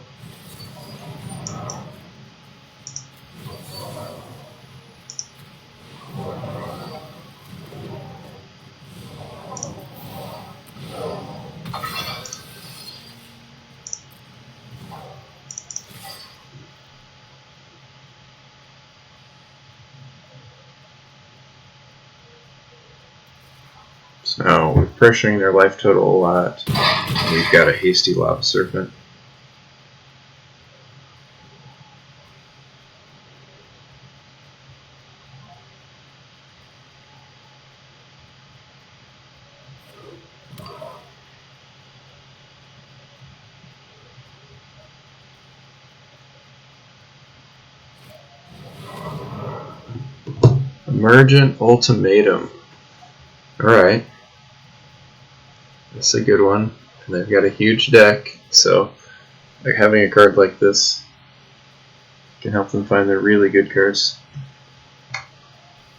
So we're pressuring their life total a lot. We've got a Hasty Lava Serpent. Emergent Ultimatum. Alright. That's a good one. And they've got a huge deck, so like having a card like this can help them find their really good cards. I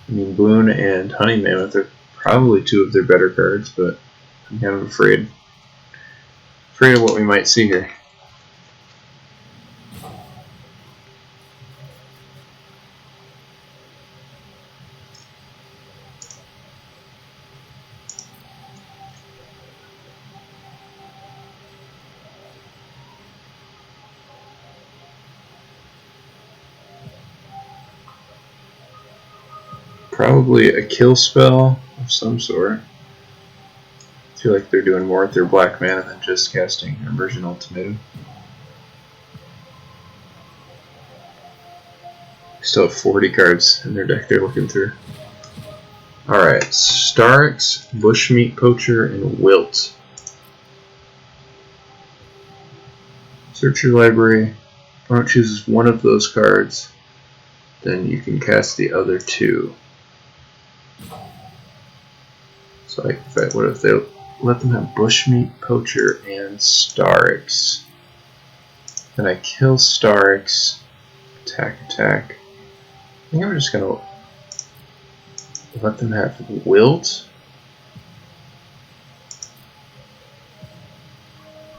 mean, Bloon and Honey Mammoth are probably two of their better cards, but I'm kind of afraid of what we might see here. Probably a kill spell of some sort. I feel like they're doing more with their black mana than just casting Immersion Ultimatum. Still have 40 cards in their deck they're looking through. Alright, Starix, Bushmeat Poacher, and Wilt. Search your library. If opponent chooses one of those cards, then you can cast the other two. So like, what if they let them have Bushmeat Poacher and Starix? Then I kill Starix, attack. I think I'm just gonna let them have Wilt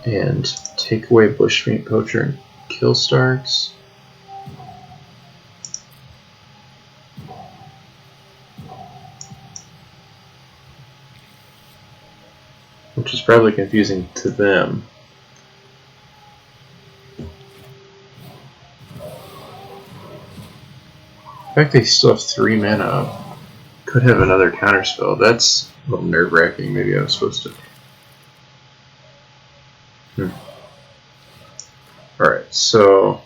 and take away Bushmeat Poacher and kill Starix. Which is probably confusing to them. In fact, they still have 3 mana. Could have another counterspell. That's a little nerve-wracking. Maybe I was supposed to. Alright, so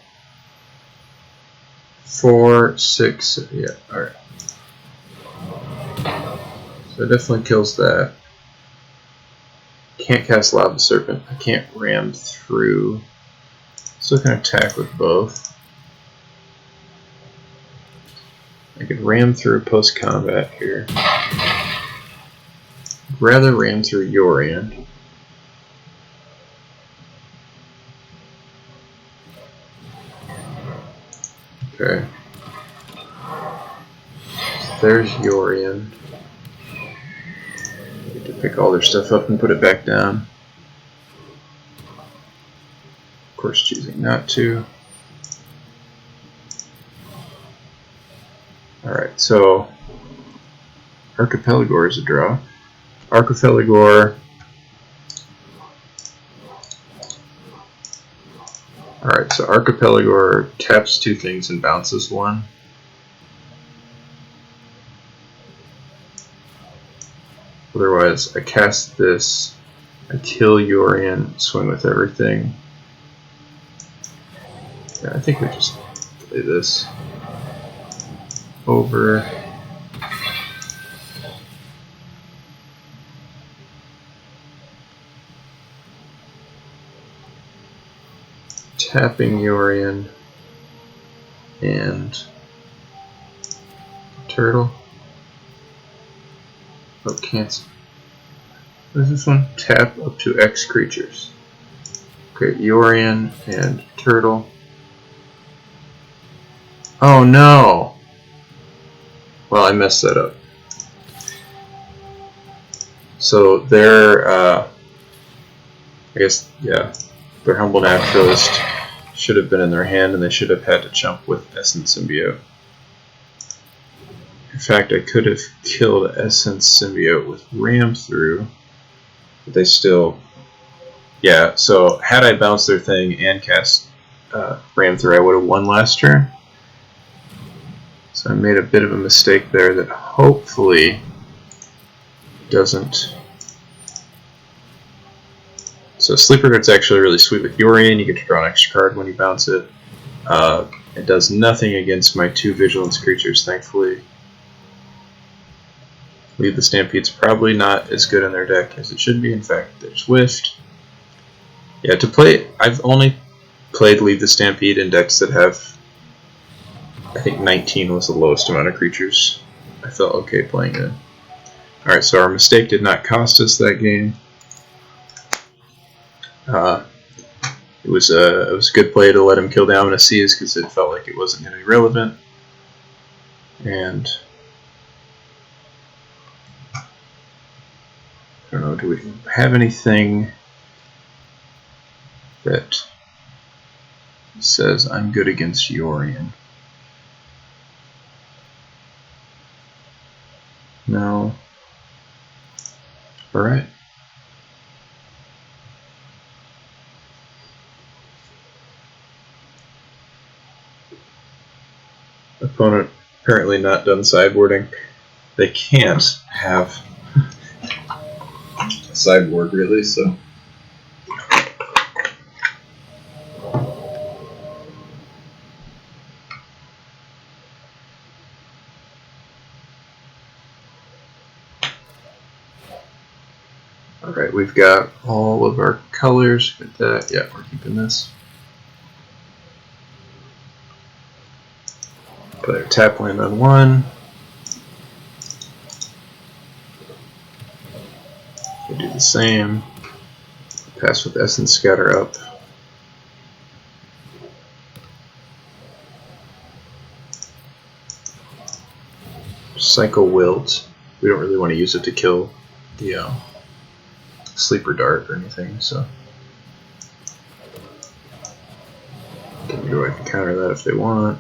4, 6, yeah, alright. So it definitely kills that. Can't cast Lava Serpent. I can't ram through. So I can attack with both. I could ram through post-combat here. I'd rather ram through Yorion. Okay. So there's Yorion. I get to pick all their stuff up and put it back down. Of course, choosing not to. Alright, so Archipelagore is a draw. Archipelagore. Alright, so Archipelagore taps 2 things and bounces 1. Otherwise, I cast this, I kill Yorion, swing with everything. Yeah, I think we just play this over. Tapping Yorion and turtle. Oh, cancel. What is this one? Tap up to X creatures. Okay, Yorion and turtle. Oh no! Well, I messed that up. So their, I guess, yeah, their Humble Naturalist should have been in their hand, and they should have had to jump with Essence Symbiote. In fact, I could have killed Essence Symbiote with Ram Through, but they still, yeah, so had I bounced their thing and cast Ram Through, I would have won last turn. So I made a bit of a mistake there that hopefully doesn't. So Sleeper Guard's actually really sweet with Yorion. You get to draw an extra card when you bounce it. It does nothing against my 2 Vigilance creatures, thankfully. Lead the Stampede's probably not as good in their deck as it should be. In fact, there's Whiffed. Yeah, to play, I've only played Lead the Stampede in decks that have, I think 19 was the lowest amount of creatures I felt okay playing in. Alright, so our mistake did not cost us that game. It was a good play to let him kill down Seas because it felt like it wasn't going to be relevant. And I don't know, do we have anything that says I'm good against Yorion? No. Alright. Opponent apparently not done sideboarding. they can't have a sideboard really, so. Alright, we've got all of our colors. Get that. Yeah, we're keeping this. Put our tap land on one. We'll do the same. Pass with Essence Scatter up. Cycle Wilt. We don't really want to use it to kill the Sleeper Dart or anything, so. I can counter that if they want.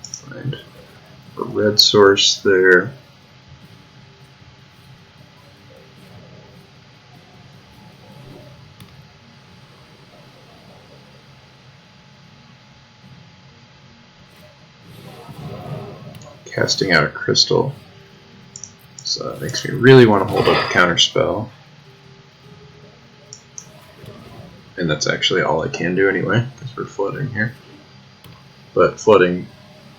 Find a red source there. Casting out a crystal. So that makes me really want to hold up a counter spell. And that's actually all I can do anyway, because we're flooding here. But flooding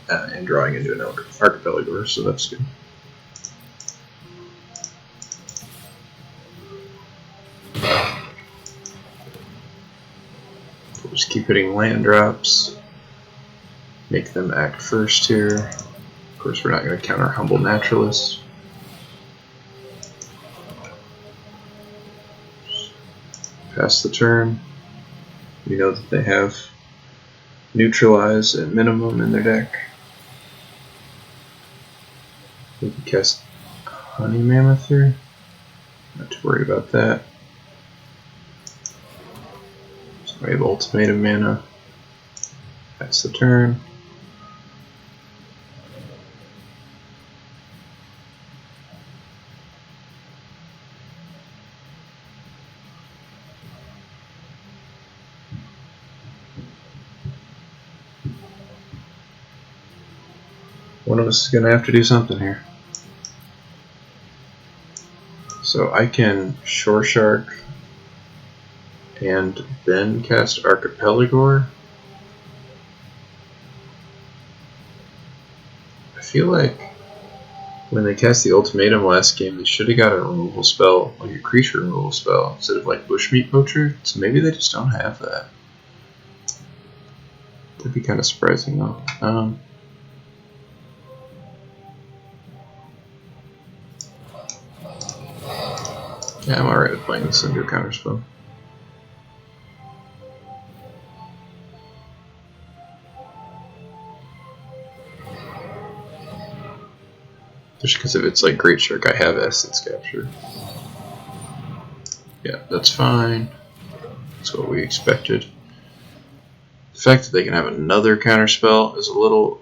and drawing into an Archipelago, so that's good. We'll just keep hitting land drops. Make them act first here. Of course, we're not going to counter Humble Naturalist. Pass the turn. We know that they have Neutralize at minimum in their deck. We can cast Honey Mammoth here. Not to worry about that. So we have Ultimatum mana. Pass the turn. One of us is going to have to do something here. So I can Shore Shark and then cast Archipelago. I feel like when they cast the Ultimatum last game, they should have got a removal spell, like a creature removal spell, instead of like Bushmeat Poacher. So maybe they just don't have that. That'd be kind of surprising though. Yeah, I'm alright with playing this under counterspell. Just because if it's like Great Shark, I have Essence Capture. Yeah, that's fine. That's what we expected. The fact that they can have another counterspell is a little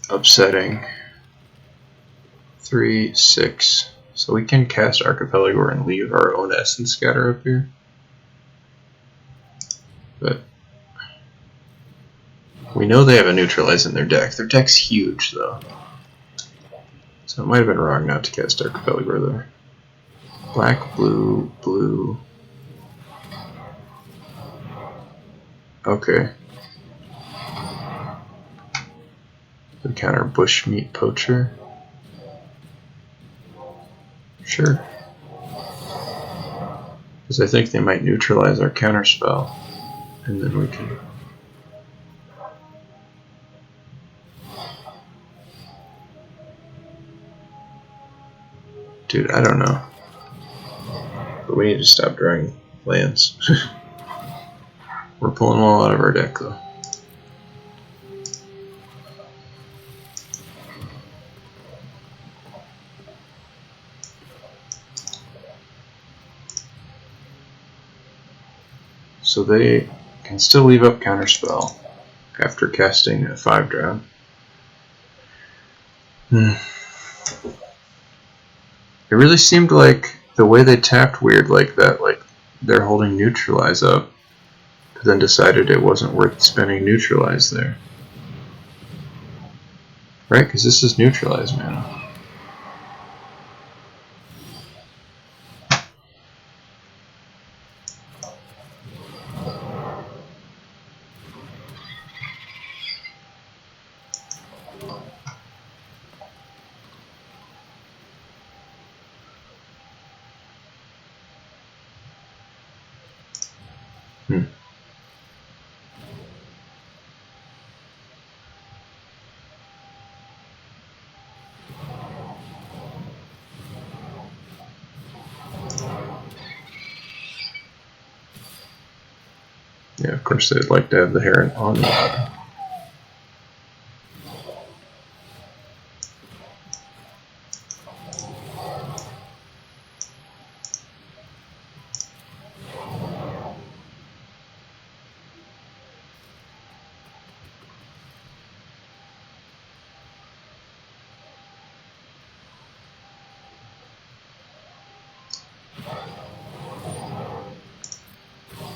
upsetting. 3, 6. So we can cast Archipelago and leave our own Essence Scatter up here. But we know they have a Neutralize in their deck. Their deck's huge though. So it might have been wrong not to cast Archipelago there. Black, blue, blue. Okay. We counter Bushmeat Poacher. Sure. Because I think they might neutralize our counterspell. And then we can... Dude, I don't know. But we need to stop drawing lands. We're pulling them all out of our deck though. So they can still leave up counterspell after casting a 5-drop. It really seemed like the way they tapped weird like that, like they're holding Neutralize up, but then decided it wasn't worth spending Neutralize there. Right, because this is neutralized mana. Yeah, of course they'd like to have the Heron on the water.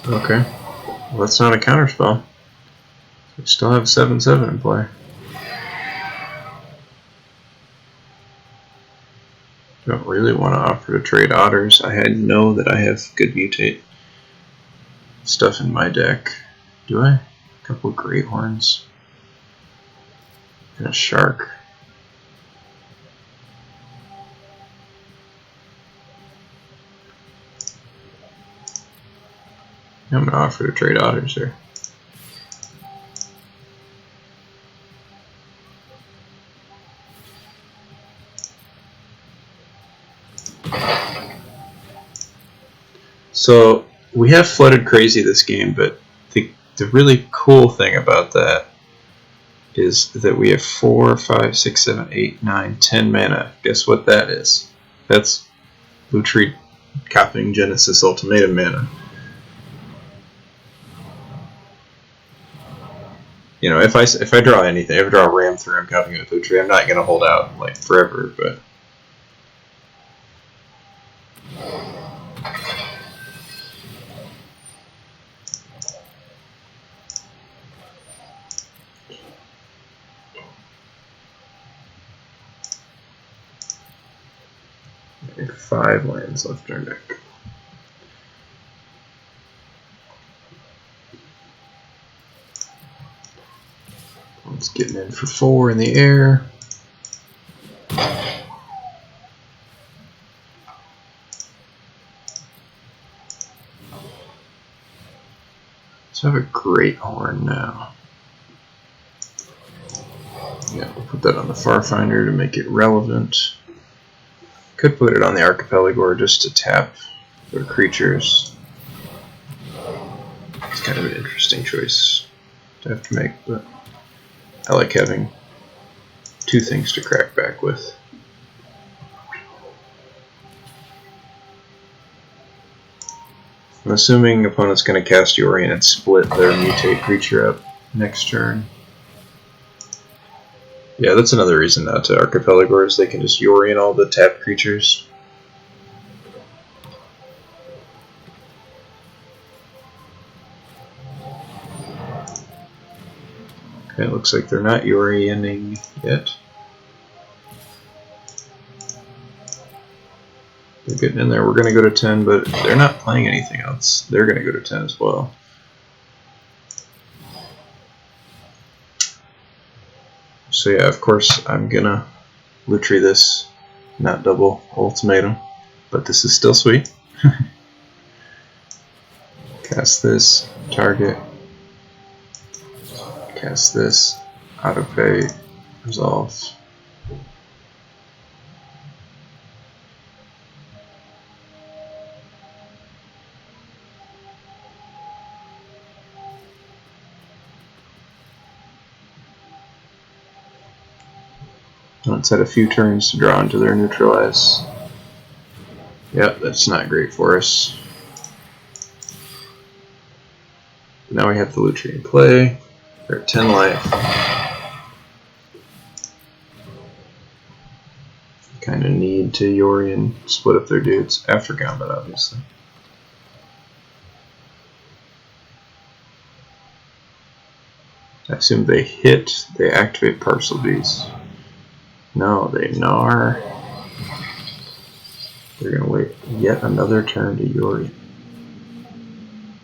Okay. Well, that's not a counterspell. We still have 7/7 in play. Don't really want to offer to trade otters. I know that I have good mutate stuff in my deck. Do I? A couple of great horns. And a shark. I'm going to offer to trade otters here. So we have flooded crazy this game, but the really cool thing about that is that we have 4, 5, 6, 7, 8, 9, 10 mana. Guess what that is? That's Lutri copying Genesis Ultimatum mana. You know, if I draw anything, if I draw a Ram through, I'm copying with Lutri. I'm not going to hold out like forever, but. I think 5 lands left in our deck. It's getting in for 4 in the air. Let's have a great horn now. Yeah, we'll put that on the Farfinder to make it relevant. Could put it on the Archipelago just to tap their creatures. It's kind of an interesting choice to have to make, but I like having 2 things to crack back with. I'm assuming opponent's going to cast Yorion and split their mutate creature up next turn. Yeah, that's another reason not to Archipelago, is they can just Yorion all the tapped creatures. Okay, it looks like they're not Yorioning yet. They're getting in there. We're going to go to 10, but they're not playing anything else. They're going to go to 10 as well. So yeah, of course, I'm going to Lutri this, not double Ultimatum, but this is still sweet. Cast this, target. Cast this, autopay, resolve. Let's add a few turns to draw into their neutralize. Yep, that's not great for us. Now we have the Lutri in play. They're at 10 life. Kind of need to Yorion split up their dudes after combat, obviously. I assume they hit, they activate Parcel Beast. No, they gnar. They're going to wait yet another turn to Ikoria.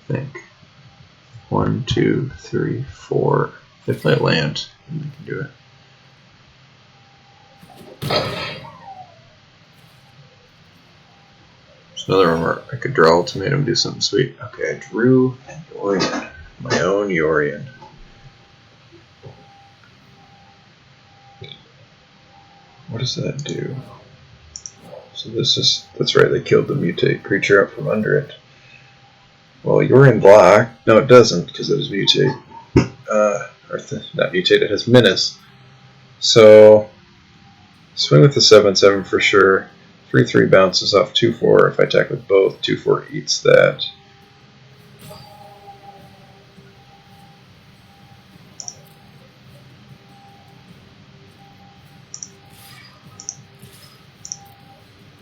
I think. 1, 2, 3, 4. If they play land, then they can do it. There's another one where I could draw Ultimatum, do something sweet. Okay, I drew an Yorion. My own Yorion. What does that do? So this is, that's right, they killed the mutate creature out from under it. Well, Yorion block. No, it doesn't, because it is mutate. Not mutate, it has menace. So, swing with the 7/7 for sure. 3/3 bounces off 2/4. If I attack with both, 2/4 eats that.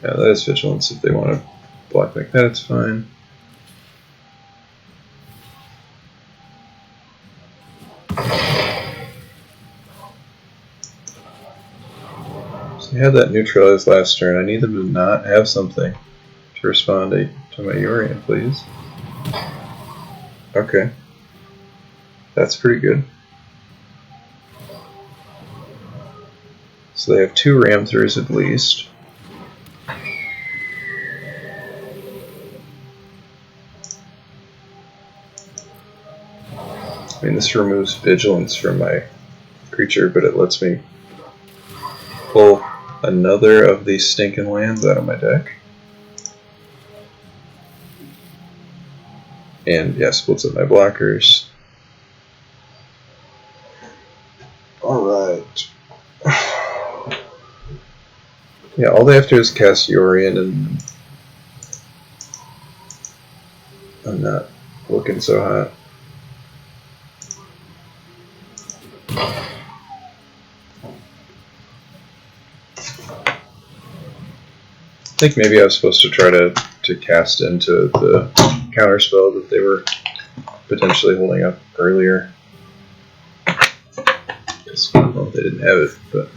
Yeah, that is vigilance. If they want to block like that, it's fine. So I had that neutralized last turn. I need them to not have something to respond to my Yorion, please. Okay. That's pretty good. So they have 2 ram throughs at least. I mean, this removes vigilance from my creature, but it lets me pull another of these stinking lands out of my deck. And yeah, splits up my blockers. Alright. Yeah, all they have to do is cast Yorion, and I'm not looking so hot. I think maybe I was supposed to try to cast into the counterspell that they were potentially holding up earlier. Well, they didn't have it, but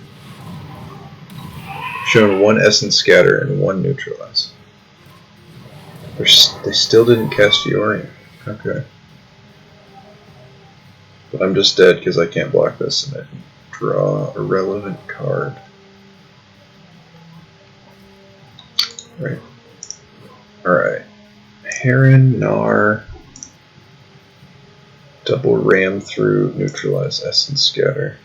shown 1 Essence Scatter and 1 Neutralize. They still didn't cast Yorion. Okay. But I'm just dead because I can't block this, and I can draw a relevant card. Right. Alright. Heron, Gnar, double ram through, neutralize, Essence Scatter.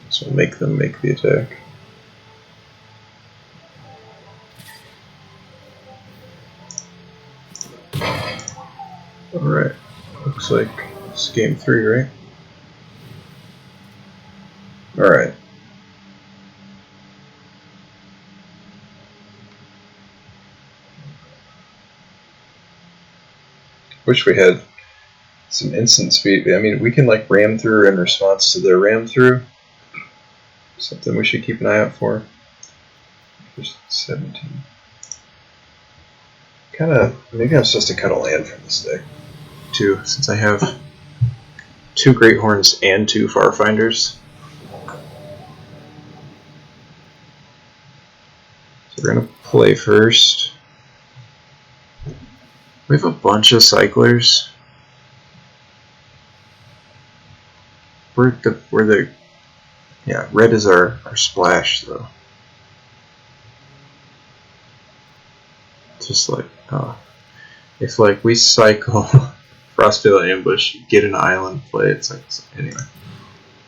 So make them make the attack. Alright. Looks like it's game 3, right? Alright. Wish we had some instant speed. I mean, we can like ram through in response to their ram through. Something we should keep an eye out for. There's 17. Maybe I'm supposed to cut a land from this deck too, since I have 2 Great Horns and 2 Farfinders. So we're gonna play first. We have a bunch of cyclers. Yeah, red is our splash though. Just like, if like we cycle Frostveil Ambush, get an island play, it's like, anyway.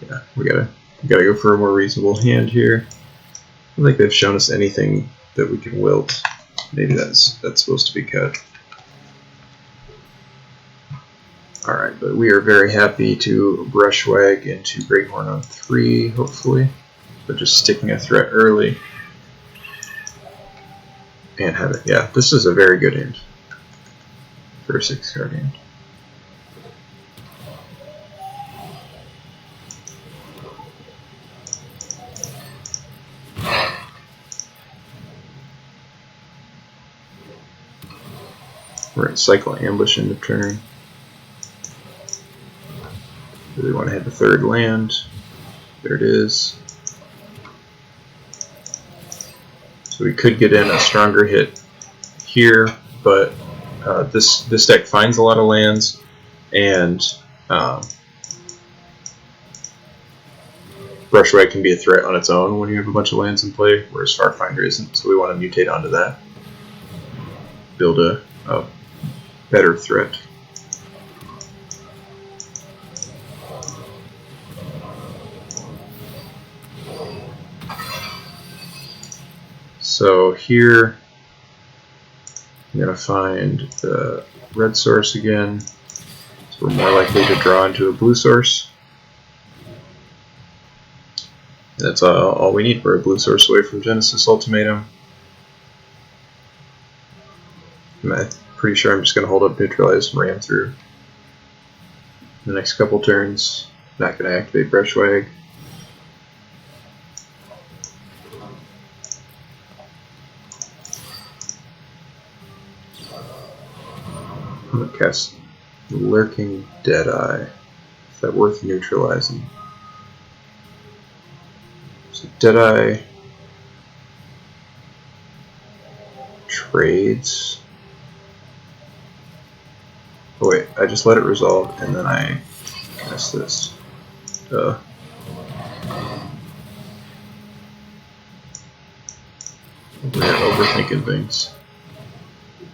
Yeah, we gotta go for a more reasonable hand here. I don't think they've shown us anything that we can wilt. Maybe that's supposed to be cut. Alright, but we are very happy to brushwag into Great Horn on 3, hopefully. But just sticking a threat early. And have it. Yeah, this is a very good hand for a 6-card hand. We're at Cycle Ambush into turn. Really want to hit the third land. There it is. So we could get in a stronger hit here, but this deck finds a lot of lands, and Brushwag can be a threat on its own when you have a bunch of lands in play, whereas Farfinder isn't, so we want to mutate onto that. Build a better threat. So here, I'm going to find the red source again, so we're more likely to draw into a blue source. That's all we need. We're a blue source away from Genesis Ultimatum. I'm pretty sure I'm just going to hold up Neutralize and ram through the next couple turns. Not going to activate Brushwag. I'm going to cast Lurking Deadeye. Is that worth neutralizing? So Deadeye trades. Oh wait, I just let it resolve and then I cast this. We're overthinking things.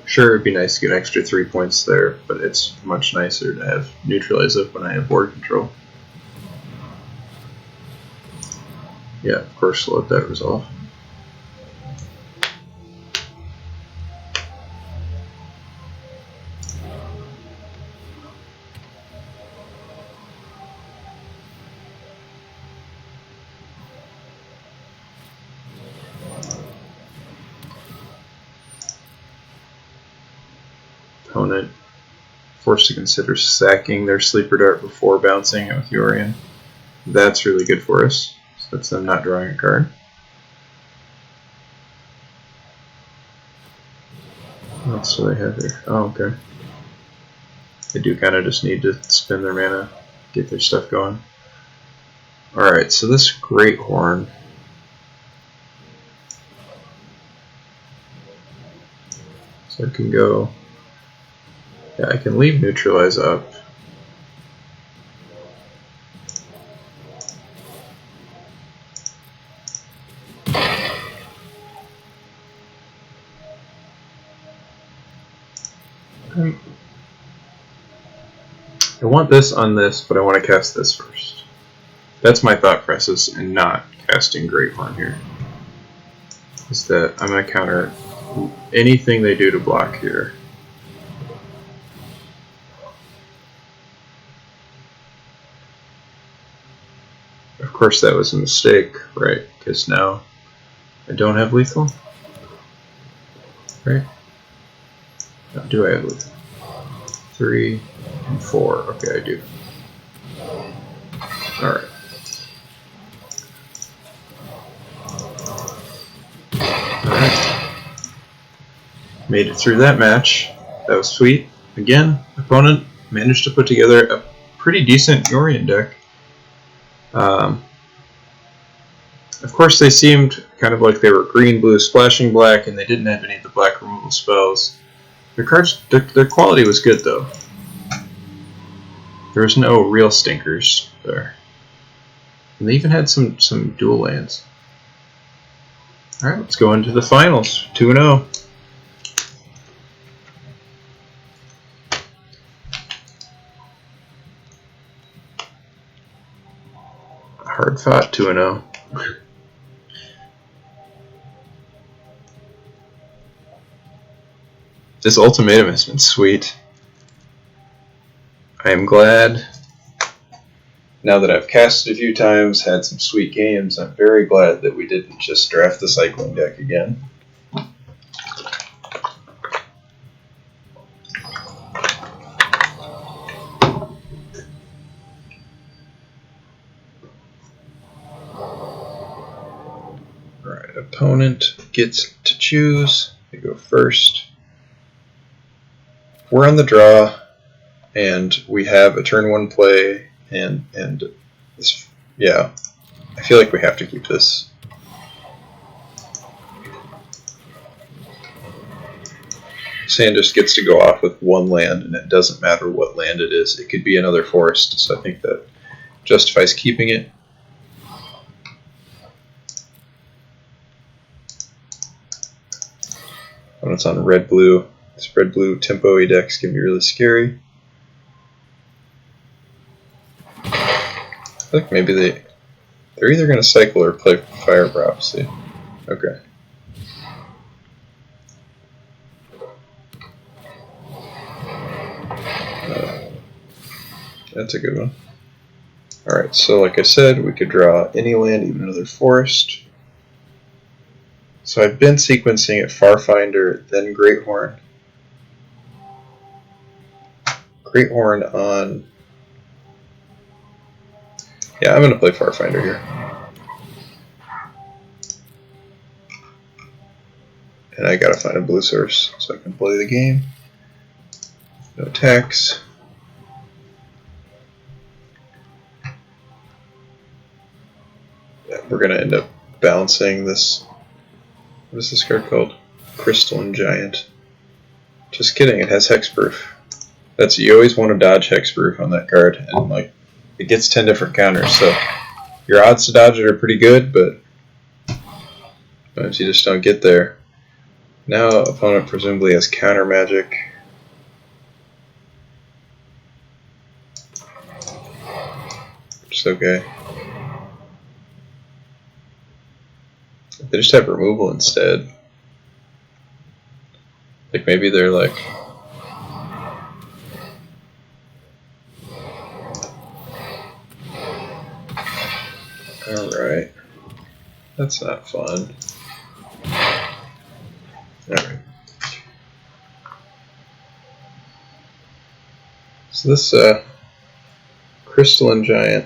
Sure, it'd be nice to get an extra 3 points there, but it's much nicer to have Neutralize up when I have board control. Yeah, of course, let that resolve. Opponent forced to consider sacking their Sleeper Dart before bouncing it with Yorion. That's really good for us. So that's them not drawing a card. What else do they have here? Oh, okay. They do kind of just need to spend their mana, get their stuff going. Alright, so this Great Horn. So I can go. Yeah, I can leave Neutralize up. I want this on this, but I want to cast this first. That's my thought process in not casting Great Horn here. Is that I'm going to counter anything they do to block here. Of course that was a mistake, right? Because now I don't have lethal. Right? No, do I have lethal? 3 and 4. Okay, I do. Alright. Alright. Made it through that match. That was sweet. Again, opponent managed to put together a pretty decent Yorion deck. Of course, they seemed kind of like they were green, blue, splashing black, and they didn't have any of the black removal spells. Their cards, their quality was good though. There was no real stinkers there, and they even had some dual lands. All right, let's go into the finals. 2-0. Hard fought 2-0. This Ultimatum has been sweet. I am glad, now that I've casted a few times, had some sweet games, I'm very glad that we didn't just draft the cycling deck again. Alright, opponent gets to choose. They go first. We're on the draw, and we have a turn 1 play and this, yeah, I feel like we have to keep this. Sand just gets to go off with one land, and it doesn't matter what land it is. It could be another forest, so I think that justifies keeping it. When it's on red-blue, this red-blue tempo decks can be really scary. I think maybe they're either going to cycle or play Fire Prophecy. Okay. That's a good one. Alright, so like I said, we could draw any land, even another forest. So I've been sequencing it Farfinder, then Greathorn. Greathorn on... Yeah, I'm going to play Farfinder here. And I gotta find a blue source so I can play the game. No attacks. Yeah, we're gonna end up bouncing this. What is this card called? Crystalline Giant. Just kidding, it has hexproof. That's, you always want to dodge hexproof on that card, and like it gets 10 different counters, so your odds to dodge it are pretty good, but sometimes you just don't get there. Now opponent presumably has counter magic. Which is okay. They just have removal instead. Like maybe they're like, alright, that's not fun. Alright. So this Crystalline Giant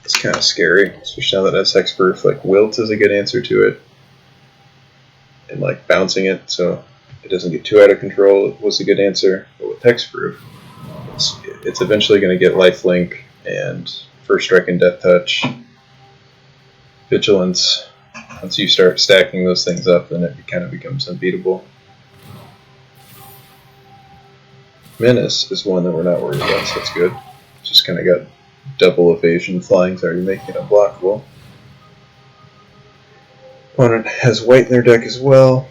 is kind of scary, especially now that it has hexproof. Like Wilt is a good answer to it. And like bouncing it so it doesn't get too out of control was a good answer. But with hexproof, it's eventually going to get lifelink and first strike and death touch. Vigilance. Once you start stacking those things up, then it kind of becomes unbeatable. Menace is one that we're not worried about, so that's good. Just kind of got double evasion. Flying's already making it unblockable. Opponent has white in their deck as well.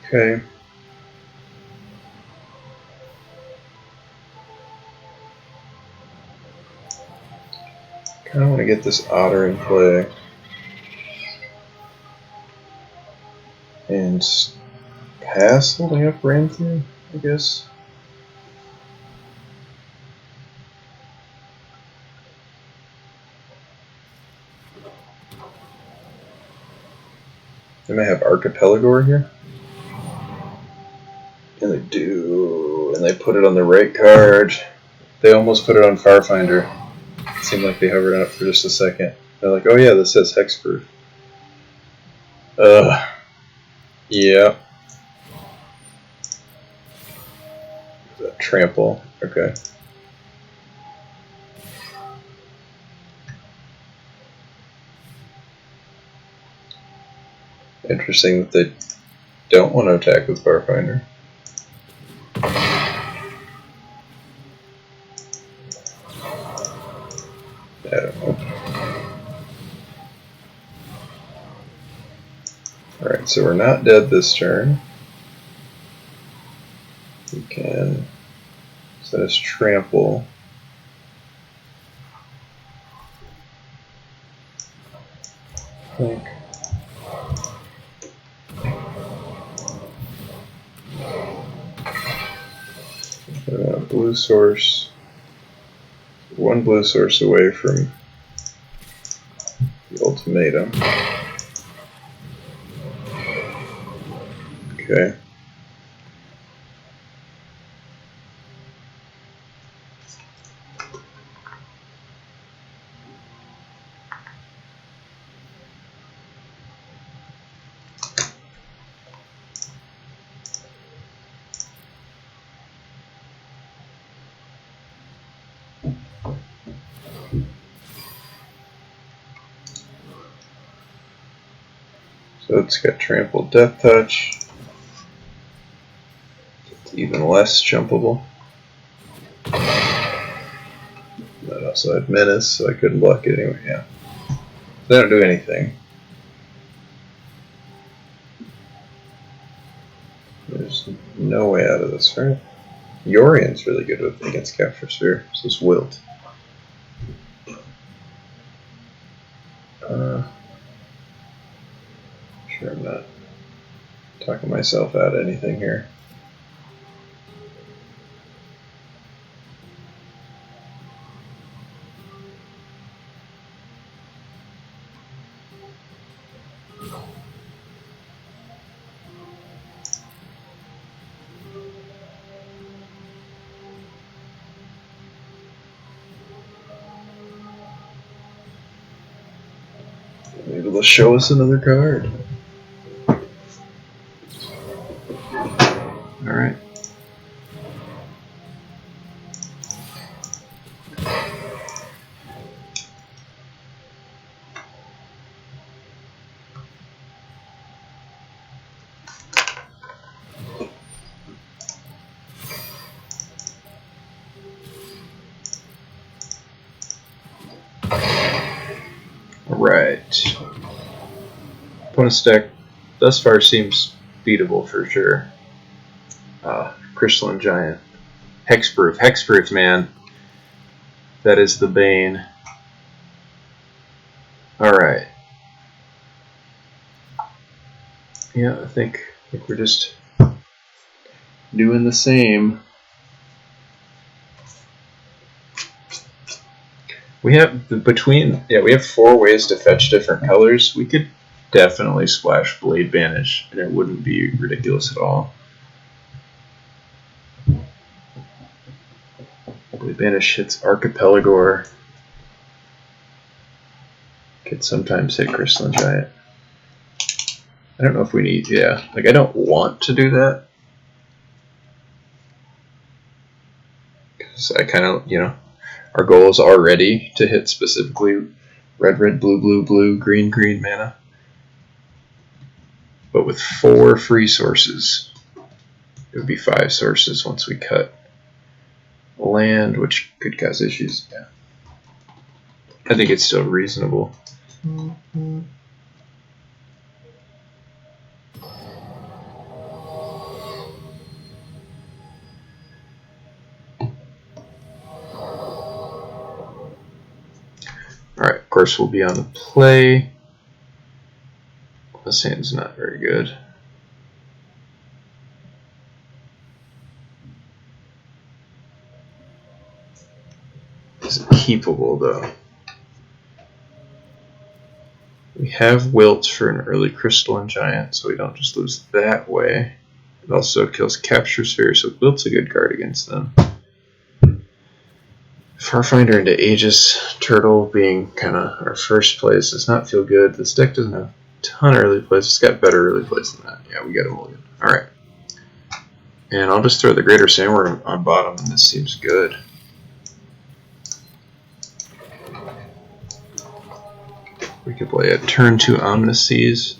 Okay. Kind of want to get this Otter in play. And pass holding up Ramthir, I guess. They may have Archipelagor here. And they do. And they put it on the right card. They almost put it on Farfinder. It seemed like they hovered on it for just a second. They're like, oh yeah, this says hexproof. Yeah. That trample. Okay. Interesting that they don't want to attack with Farfinder. I don't know. Alright, so we're not dead this turn. We can set as trample. I think. We want a blue source. One blue source away from the ultimatum. Okay. So it's got Trample, Death Touch. It's even less jumpable. That also had Menace, so I couldn't block it anyway, yeah. They don't do anything. There's no way out of this, right? Yorian's really good with against Capture Sphere, so it's Wilt. Sure, I'm not talking myself out of anything here. Maybe they'll show us another card. Alright. Right. Opponent's deck thus far seems beatable for sure. Crystalline Giant. Hexproof. Hexproof, man. That is the bane. Alright. Yeah, I think we're just doing the same. We have we have 4 ways to fetch different colors. We could definitely splash Blade Banish, and it wouldn't be ridiculous at all. Blade Banish hits Archipelagor. Could sometimes hit Crystalline Giant. I don't know if we need, yeah. Like, I don't want to do that. Because I kind of, our goal is already to hit specifically red, red, blue, blue, blue, green, green mana. But with 4 free sources, it would be 5 sources once we cut land, which could cause issues. Yeah, I think it's still reasonable. Alright, of course we'll be on the play. This hand's not very good. Is it keepable though? We have Wilt for an early Crystalline Giant, so we don't just lose that way. It also kills Capture Sphere, so Wilt's a good card against them. Farfinder into Aegis Turtle being kind of our first place does not feel good. This deck doesn't have a ton of early plays. It's got better early plays than that. Yeah, we got a mulligan. Alright. And I'll just throw the Greater Sandworm on bottom, and this seems good. We could play a turn 2 Ominous Seas.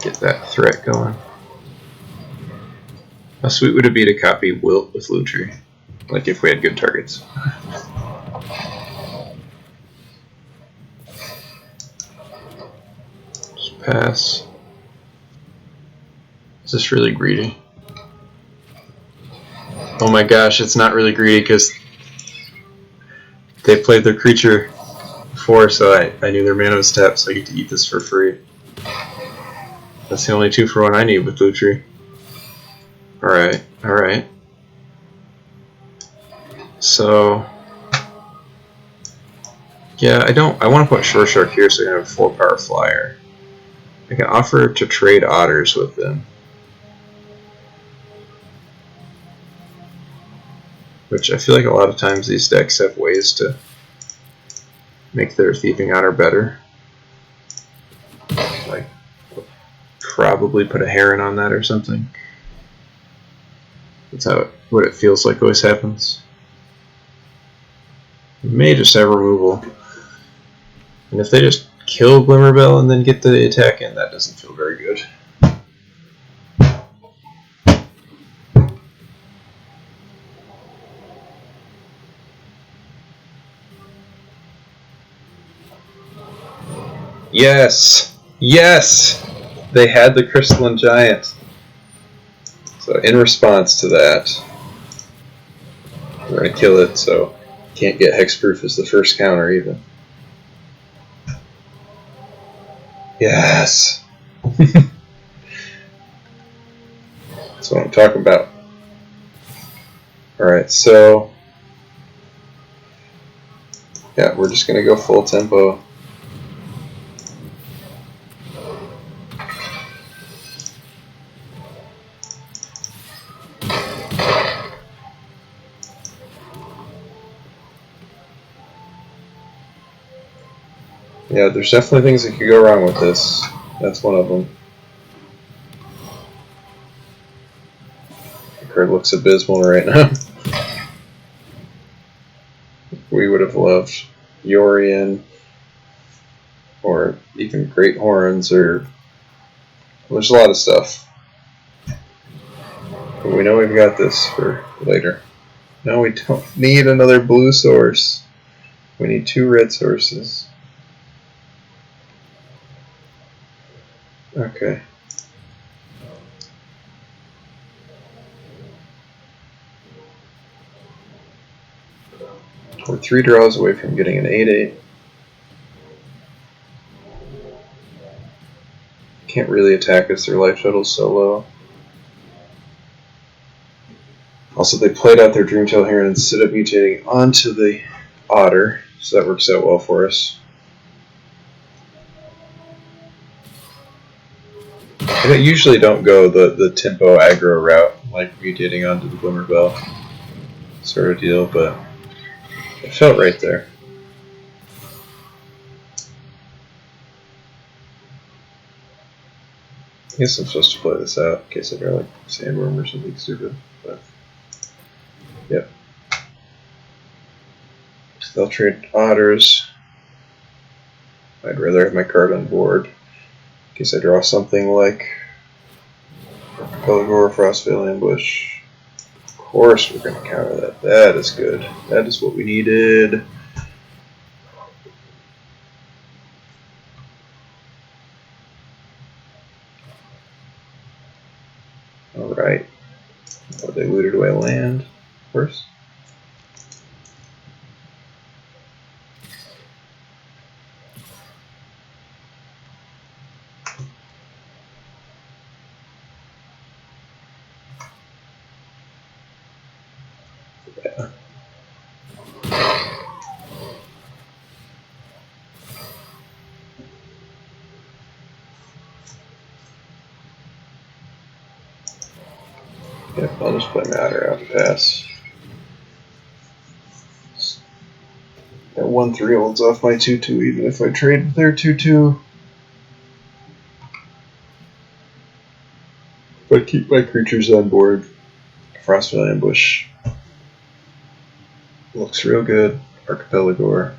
Get that threat going. How sweet would it be to copy Wilt with Lutri? Like if we had good targets. Just pass. Is this really greedy? Oh my gosh, it's not really greedy because they played their creature before, so I knew their mana was tapped, so I get to eat this for free. That's the only 2-for-1 I need with Lutri. Alright, alright. So, yeah, I want to put Shore Shark here so I can have a 4-power flyer. I can offer to trade otters with them. Which I feel like a lot of times these decks have ways to make their Thieving Otter better. Like, probably put a Heron on that or something. That's what it feels like always happens. We may just have removal. And if they just kill Glimmerbell and then get the attack in, that doesn't feel very good. Yes! Yes! They had the Crystalline Giant. So in response to that, we're going to kill it, so can't get Hexproof as the first counter even. Yes! That's what I'm talking about. Alright, so yeah, we're just going to go full tempo. Yeah, there's definitely things that could go wrong with this. That's one of them. The card looks abysmal right now. We would have loved Yorion, or even Great Horns, or there's a lot of stuff. But we know we've got this for later. No, we don't need another blue source. We need 2 red sources. Okay. We're 3 draws away from getting an 8/8. Can't really attack us, their life total's so low. Also, they played out their Dreamtail Heron instead of mutating onto the Otter, so that works out well for us. I usually don't go the tempo aggro route, like mutating onto the Glimmerbell sort of deal, but it felt right there. I guess I'm supposed to play this out in case I draw like Sandworm or something stupid, but yep. So they'll trade Otters. I'd rather have my card on board in case I draw something like Pelagor or Frostveil Ambush. Of course we're going to counter that. That is good. That is what we needed. Alright. Oh, they looted away land, of course. Yeah. Yep, I'll just play Matter out to pass. That 1/3 holds off my 2/2 even if I trade their 2/2. If I keep my creatures on board, Frostveil Ambush looks real good. Archipelagor.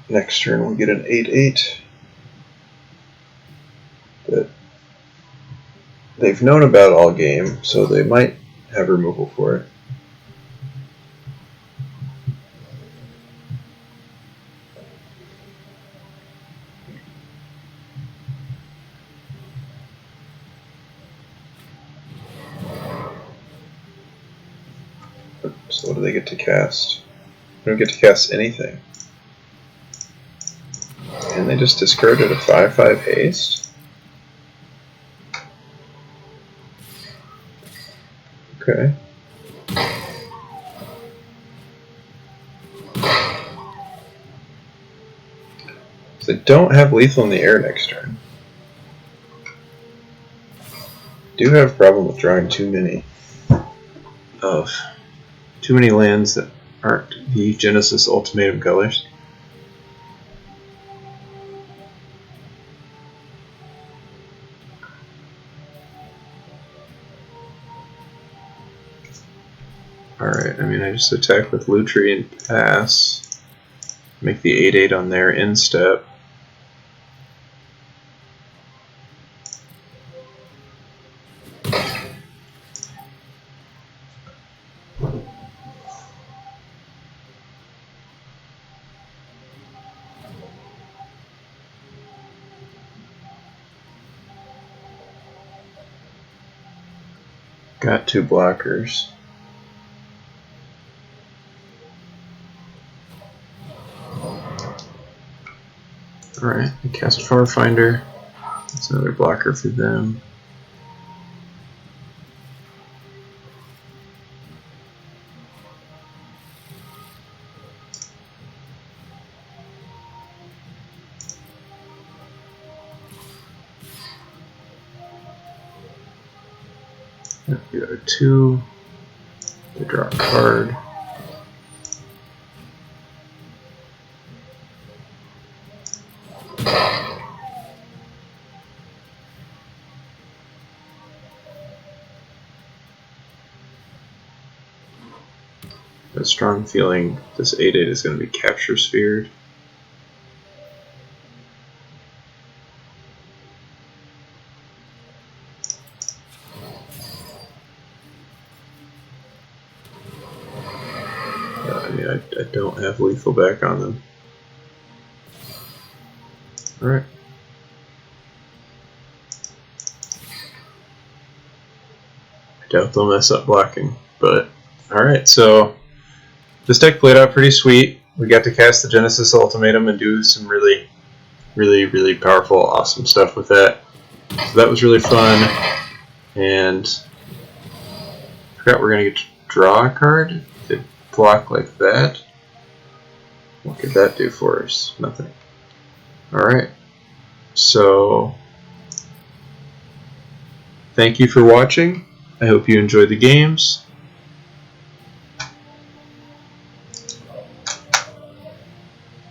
Next turn we'll get an 8/8 that they've known about all game, so they might have removal for it. So what do they get to cast? They don't get to cast anything. And they just discarded a 5/5 haste? Okay. So they don't have lethal in the air next turn. Do have a problem with drawing too many lands that aren't the Genesis Ultimatum colors. Alright, I mean, I just attack with Lutri and pass. Make the 8/8 on their instep. Got 2 blockers. Alright, I cast Farfinder. That's another blocker for them. We got a 2. They draw a card. A strong feeling this 8/8 is going to be capture sphered. I mean, I don't have lethal back on them. Alright. I doubt they'll mess up blocking, but alright, so this deck played out pretty sweet. We got to cast the Genesis Ultimatum and do some really powerful, awesome stuff with that. So that was really fun. And I forgot we're going to get to draw a card. They block like that. What could that do for us? Nothing. Alright. So, thank you for watching. I hope you enjoyed the games.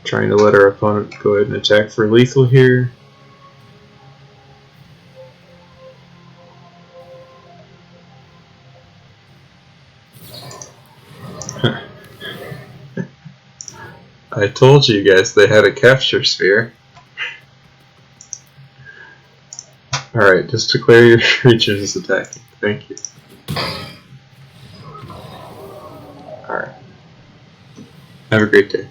Trying to let our opponent go ahead and attack for lethal here. I told you guys they had a capture sphere. Alright, just declare your creatures as attacking. Thank you. Alright. Have a great day.